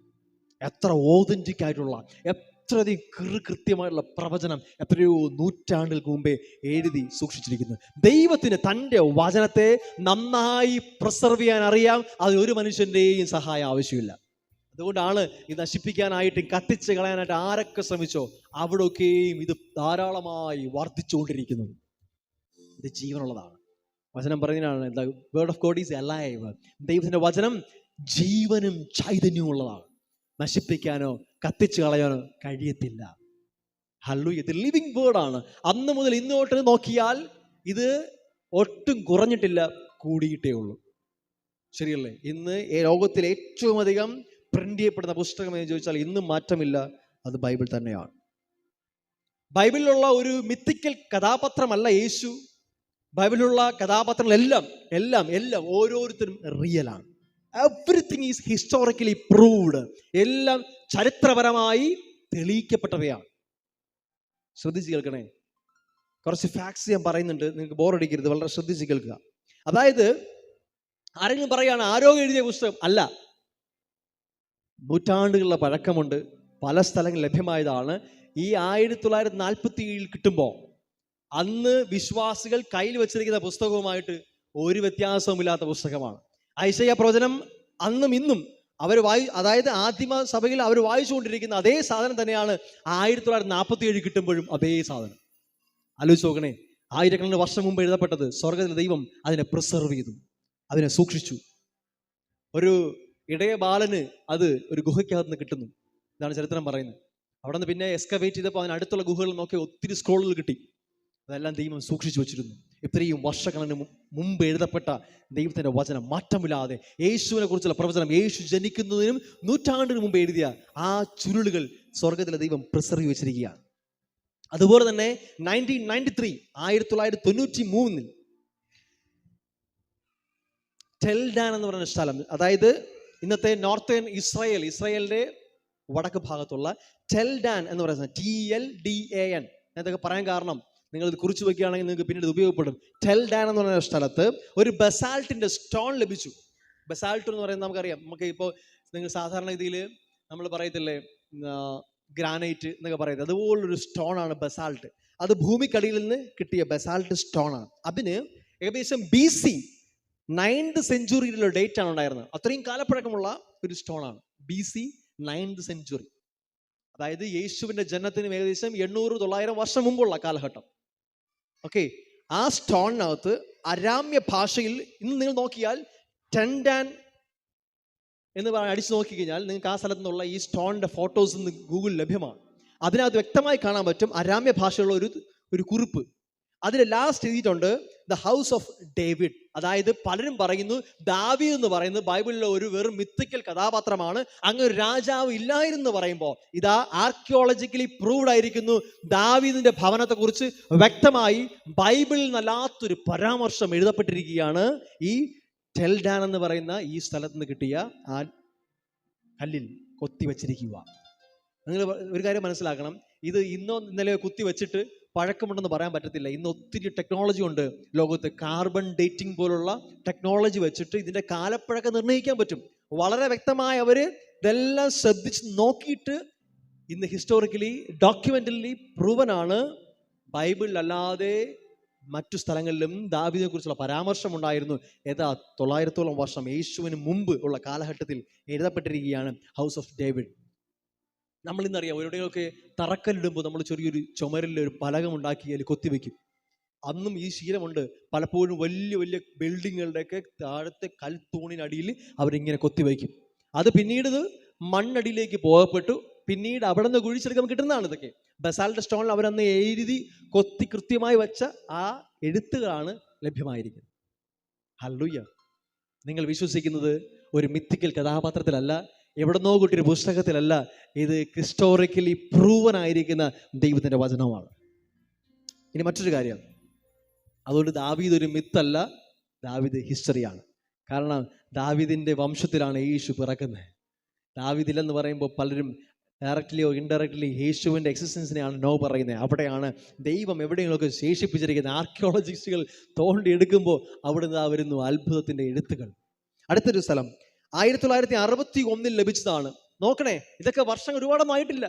എത്ര ഓതന്റിക് ആയിട്ടുള്ള, എത്രയധികം കൃത്യമായിട്ടുള്ള പ്രവചനം എത്രയോ നൂറ്റാണ്ടുകൾക്ക് മുമ്പേ എഴുതി സൂക്ഷിച്ചിരിക്കുന്നു. ദൈവത്തിന് തൻ്റെ വചനത്തെ നന്നായി പ്രിസർവ് ചെയ്യാൻ അറിയാം. അത് ഒരു മനുഷ്യൻ്റെയും സഹായം ആവശ്യമില്ല. അതുകൊണ്ടാണ് ഇത് നശിപ്പിക്കാനായിട്ടും കത്തിച്ച് കളയാനായിട്ട് ആരൊക്കെ ശ്രമിച്ചോ അവിടെയൊക്കെയും ഇത് ധാരാളമായി വർദ്ധിച്ചുകൊണ്ടിരിക്കുന്നത്. ഇത് ജീവനുള്ളതാണ്. വചനം പറയുന്നതാണ്, the word of God is alive. ദൈവത്തിൻ്റെ വചനം ജീവനും ചൈതന്യവും ഉള്ളതാണ്. നശിപ്പിക്കാനോ കത്തിച്ചു കളയാനോ കഴിയത്തില്ല. ഹല്ലേലൂയ. ഇത് ലിവിങ് വേർഡാണ്. അന്ന് മുതൽ ഇന്നോട്ട് നോക്കിയാൽ ഇത് ഒട്ടും കുറഞ്ഞിട്ടില്ല, കൂടിയിട്ടേ ഉള്ളൂ. ശരിയല്ലേ? ഇന്ന് ലോകത്തിൽ ഏറ്റവും അധികം പ്രിന്റ് ചെയ്യപ്പെടുന്ന പുസ്തകം എന്ന് ചോദിച്ചാൽ ഇന്നും മാറ്റമില്ല, അത് ബൈബിൾ തന്നെയാണ്. ബൈബിളിലുള്ള ഒരു മിത്തിക്കൽ കഥാപാത്രമല്ല യേശു. ബൈബിളിലുള്ള കഥാപാത്രങ്ങളെല്ലാം എല്ലാം എല്ലാം ഓരോരുത്തരും റിയലാണ്. Everything is historically proved. എല്ലാം ചരിത്രപരമായി തെളിയിക്കപ്പെട്ടവയാണ്. ശ്രദ്ധിച്ച് കേൾക്കണേ. കുറച്ച് ഫാക്ട്സ് ഞാൻ പറയുന്നുണ്ട്, നിങ്ങൾക്ക് ബോറടിക്കരുത്, വളരെ ശ്രദ്ധിച്ച് കേൾക്കുക. അതായത് ആരെങ്കിലും പറയാണ് ആരോഗ്യം എഴുതിയ പുസ്തകം അല്ല, നൂറ്റാണ്ടുകളുടെ പഴക്കമുണ്ട്, പല സ്ഥലങ്ങളിൽ ലഭ്യമായതാണ്. ഈ 1947 കിട്ടുമ്പോൾ അന്ന് വിശ്വാസികൾ കയ്യിൽ വെച്ചിരിക്കുന്ന പുസ്തകവുമായിട്ട് ഒരു വ്യത്യാസവുമില്ലാത്ത പുസ്തകമാണ്. യെശയ്യാ പ്രവചനം അന്നും ഇന്നും അവർ അതായത് ആദിമ സഭയിൽ അവർ വായിച്ചുകൊണ്ടിരിക്കുന്ന അതേ സാധനം തന്നെയാണ് 1947 കിട്ടുമ്പോഴും അതേ സാധനം. ആലോചിച്ച് നോക്കണേ, ആയിരക്കണക്കിന് വർഷം മുമ്പ് എഴുതപ്പെട്ടത് സ്വർഗ്ഗത്തിലെ ദൈവം അതിനെ പ്രിസർവ് ചെയ്തു, അതിനെ സൂക്ഷിച്ചു. ഒരു ഇടയ ബാലന് അത് ഒരു ഗുഹയ്ക്കകത്ത് നിന്ന് കിട്ടുന്നു, ഇതാണ് ചരിത്രം പറയുന്നത്. അവിടെ നിന്ന് പിന്നെ എക്സ്കവേറ്റ് ചെയ്തപ്പോൾ അതിനടുത്തുള്ള ഗുഹകൾ നോക്കി ഒത്തിരി സ്ക്രോളുകൾ കിട്ടി. അതെല്ലാം ദൈവം സൂക്ഷിച്ചു വെച്ചിരുന്നു. ഇത്രയും വർഷങ്ങൾക്ക് മുമ്പ് എഴുതപ്പെട്ട ദൈവത്തിൻ്റെ വചനം മാറ്റമില്ലാതെ യേശുവിനെ കുറിച്ചുള്ള പ്രവചനം, യേശു ജനിക്കുന്നതിനും നൂറ്റാണ്ടിന് മുമ്പ് എഴുതിയ ആ ചുരുളുകൾ സ്വർഗത്തിലെ ദൈവം പ്രിസർവ് വെച്ചിരിക്കുകയാണ്. അതുപോലെ തന്നെ 1993 ടെൽഡാൻ എന്ന് പറയുന്ന സ്ഥലം, അതായത് ഇന്നത്തെ നോർത്തേൺ ഇസ്രായേലിന്റെ വടക്ക് ഭാഗത്തുള്ള ടെൽഡാൻ എന്ന് പറയുന്നത് TLDAN. ഇതൊക്കെ പറയാൻ കാരണം നിങ്ങൾ ഇത് കുറിച്ച് വെക്കുകയാണെങ്കിൽ നിങ്ങൾക്ക് പിന്നീട് ഉപയോഗപ്പെടും. ടെൽഡാൻ എന്ന് പറയുന്ന സ്ഥലത്ത് ഒരു ബസാൾട്ടിന്റെ സ്റ്റോൺ ലഭിച്ചു. ബസാൾട്ട് എന്ന് പറയുന്നത് നമുക്കറിയാം, നമുക്ക് ഇപ്പോൾ നിങ്ങൾ സാധാരണ രീതിയിൽ നമ്മൾ പറയത്തില്ലേ ഗ്രാനൈറ്റ് എന്നൊക്കെ പറയുന്നത്, അതുപോലൊരു സ്റ്റോൺ ആണ് ബസാൾട്ട്. അത് ഭൂമിക്കടിയിൽ നിന്ന് കിട്ടിയ ബസാൾട്ട് സ്റ്റോൺ ആണ്. അതിന് ഏകദേശം BC 9th സെഞ്ചുറിയിലുള്ള ഡേറ്റ് ആണ് ഉണ്ടായിരുന്നത്. അത്രയും കാലപ്പഴക്കമുള്ള ഒരു സ്റ്റോൺ ആണ്. BC 9th സെഞ്ചുറി, അതായത് യേശുവിന്റെ ജനനത്തിന് ഏകദേശം 800-900 വർഷം മുമ്പുള്ള കാലഘട്ടം. ഓക്കെ, ആ സ്റ്റോണിനകത്ത് അരാമ്യ ഭാഷയിൽ ഇന്ന് നിങ്ങൾ നോക്കിയാൽ ടെൻഡാൻ എന്ന് അടിച്ചു നോക്കിക്കഴിഞ്ഞാൽ നിങ്ങൾക്ക് ആ സ്ഥലത്തു നിന്നുള്ള ഈ സ്റ്റോണിന്റെ ഫോട്ടോസ് ഇന്ന് ഗൂഗിൾ ലഭ്യമാണ്. അതിനകത്ത് വ്യക്തമായി കാണാൻ പറ്റും അരാമ്യ ഭാഷയുള്ള ഒരു കുറിപ്പ്. അതിൽ ലാസ്റ്റ് എഴുതിയിട്ടുണ്ട് ദ ഹൗസ് ഓഫ് ഡേവിഡ്. അതായത് പലരും പറയുന്നു ദാവീദ് എന്ന് പറയുന്നത് ബൈബിളിലെ ഒരു വെറും മിത്തിക്കൽ കഥാപാത്രമാണ്, അങ്ങ് ഒരു രാജാവ് ഇല്ലായിരുന്നു പറയുമ്പോൾ ഇതാ ആർക്കിയോളജിക്കലി പ്രൂവ്ഡ് ആയിരിക്കുന്നു ദാവീദിന്റെ ഭവനത്തെ കുറിച്ച് വ്യക്തമായി ബൈബിളിൽ നല്ലാത്തൊരു പരാമർശം എഴുതപ്പെട്ടിരിക്കുകയാണ് ഈ ടെൽഡാൻ എന്ന് പറയുന്ന ഈ സ്ഥലത്ത് നിന്ന് കിട്ടിയ ആ കല്ലിൽ കൊത്തിവെച്ചിരിക്കുക. നിങ്ങൾ ഒരു കാര്യം മനസ്സിലാക്കണം, ഇത് ഇന്നോ ഇന്നലെയോ കുത്തി വെച്ചിട്ട് പഴക്കമുണ്ടെന്ന് പറയാൻ പറ്റത്തില്ല. ഇന്ന് ഒത്തിരി ടെക്നോളജി ഉണ്ട് ലോകത്ത്. കാർബൺ ഡേറ്റിംഗ് പോലുള്ള ടെക്നോളജി വെച്ചിട്ട് ഇതിന്റെ കാലപ്പഴക്കം നിർണ്ണയിക്കാൻ പറ്റും. വളരെ വ്യക്തമായി അവര് ഇതെല്ലാം ശ്രദ്ധിച്ച് നോക്കിയിട്ട് ഇന്ന് ഹിസ്റ്റോറിക്കലി ഡോക്യുമെന്റലി പ്രൂവൻ ആണ് ബൈബിളിൽ അല്ലാതെ മറ്റു സ്ഥലങ്ങളിലും ദാവീദിനെ കുറിച്ചുള്ള പരാമർശം ഉണ്ടായിരുന്നു. 900 വർഷം യേശുവിന് മുമ്പ് ഉള്ള കാലഘട്ടത്തിൽ എഴുതപ്പെട്ടിരിക്കുകയാണ് ഹൗസ് ഓഫ് ഡേവിഡ്. നമ്മൾ ഇന്നറിയാം എവിടെയൊക്കെ തറക്കല്ലിടുമ്പോൾ നമ്മൾ ചെറിയൊരു ചുമരിൽ ഒരു പലകം ഉണ്ടാക്കി അതിൽ കൊത്തിവെക്കും. അന്നും ഈ ശീലമുണ്ട്. പലപ്പോഴും വലിയ വലിയ ബിൽഡിങ്ങുകളുടെയൊക്കെ താഴത്തെ കൽത്തൂണിനടിയിൽ അവരിങ്ങനെ കൊത്തിവെക്കും. അത് പിന്നീട് മണ്ണടിയിലേക്ക് പോകപ്പെട്ടു. പിന്നീട് അവിടെ നിന്ന് കുഴിച്ചെടുക്കാൻ കിട്ടുന്നതാണ് ഇതൊക്കെ. ബസാൾട്ട് സ്റ്റോണിൽ അവരന്ന് എഴുതി കൊത്തി കൃത്യമായി വെച്ച ആ എഴുത്തുകളാണ് ലഭ്യമായിരിക്കുന്നത്. ഹല്ലേലൂയ. നിങ്ങൾ വിശ്വസിക്കുന്നത് ഒരു മിത്തിക്കൽ കഥാപാത്രത്തിലല്ല, എവിടെന്നോ കിട്ടിയൊരു പുസ്തകത്തിലല്ല, ഇത് ഹിസ്റ്റോറിക്കലി പ്രൂവൻ ആയിരിക്കുന്ന ദൈവത്തിന്റെ വചനമാണ്. ഇനി മറ്റൊരു കാര്യം, അതുകൊണ്ട് ദാവീദ് ഒരു മിത്തല്ല, ദാവീദ് ഹിസ്റ്ററിയാണ്. കാരണം ദാവീദിന്റെ വംശത്തിലാണ് യേശു പിറക്കുന്നത്. ദാവീദില്ലെന്ന് പറയുമ്പോൾ പലരും ഡയറക്റ്റ്ലിയോ ഇൻഡയറക്റ്റ്ലി യേശുവിൻ്റെ എക്സിസ്റ്റൻസിനെയാണ് നോ പറയുന്നത്. അവിടെയാണ് ദൈവം എവിടെയെങ്കിലുമൊക്കെ ശേഷിപ്പിച്ചിരിക്കുന്നത്. ആർക്കിയോളജിസ്റ്റുകൾ തോണ്ടിയെടുക്കുമ്പോൾ അവിടുന്ന് വരുന്നു അത്ഭുതത്തിൻ്റെ എഴുത്തുകൾ. അടുത്തൊരു സ്ഥലം 1961 ലഭിച്ചതാണ്. നോക്കണേ, ഇതൊക്കെ വർഷം ഒരുപാടൊന്നും ആയിട്ടില്ല,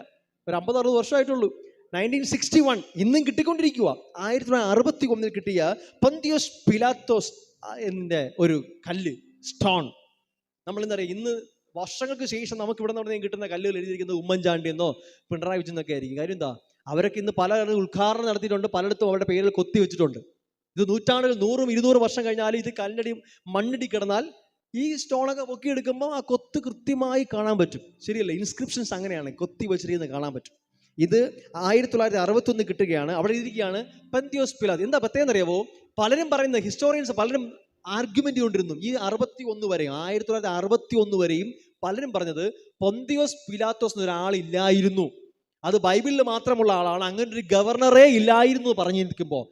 ഒരു 50-60 വർഷമായിട്ടുള്ളൂ. 1961 ഇന്നും കിട്ടിക്കൊണ്ടിരിക്കുക. 1961 കിട്ടിയ പന്തിയോസ് പിലാത്തോസ് എൻ്റെ ഒരു കല്ല് സ്റ്റോൺ. നമ്മളിന്നറിയാം, ഇന്ന് വർഷങ്ങൾക്ക് ശേഷം നമുക്ക് ഇവിടെ നിന്ന് കിട്ടുന്ന കല്ലുകൾ എഴുതിയിരിക്കുന്നത് ഉമ്മൻചാണ്ടി എന്നോ പിണറായി വിജയൻ എന്നൊക്കെ ആയിരിക്കും. കാര്യം എന്താ, അവരൊക്കെ ഇന്ന് പല ഉദ്ഘാടനം നടത്തിയിട്ടുണ്ട്, പലയിടത്തും അവരുടെ പേരുകൾ കൊത്തി വെച്ചിട്ടുണ്ട്. ഇത് നൂറ്റാണ്ടുകൾ 100-200 വർഷം കഴിഞ്ഞാൽ ഇത് കല്ലടി മണ്ണിടി കിടന്നാൽ ഈ സ്റ്റോണൊക്കെ പൊക്കിയെടുക്കുമ്പോൾ ആ കൊത്ത് കൃത്യമായി കാണാൻ പറ്റും. ശരിയല്ലേ? ഇൻസ്ക്രിപ്ഷൻസ് അങ്ങനെയാണ്, കൊത്തി വെച്ചിരിക്കുന്നത് കാണാൻ പറ്റും. ഇത് 1961 കിട്ടുകയാണ്. അവിടെ ഇരിക്കുകയാണ് പന്തിയോസ് പിലാത്ത്. എന്താ പ്രത്യേകം അറിയാവോ? പലരും പറയുന്നത്, ഹിസ്റ്റോറിയൻസ് പലരും ആർഗ്യുമെന്റ് കൊണ്ടിരുന്നു ഈ 61 വരെയും 1961 വരെയും പലരും പറഞ്ഞത് പൊന്തിയോസ് പിലാത്തോസ് എന്നൊരാളില്ലായിരുന്നു, അത് ബൈബിളിൽ മാത്രമുള്ള ആളാണ്, അങ്ങനെ ഒരു ഗവർണറേ ഇല്ലായിരുന്നു പറഞ്ഞിരിക്കുമ്പോൾ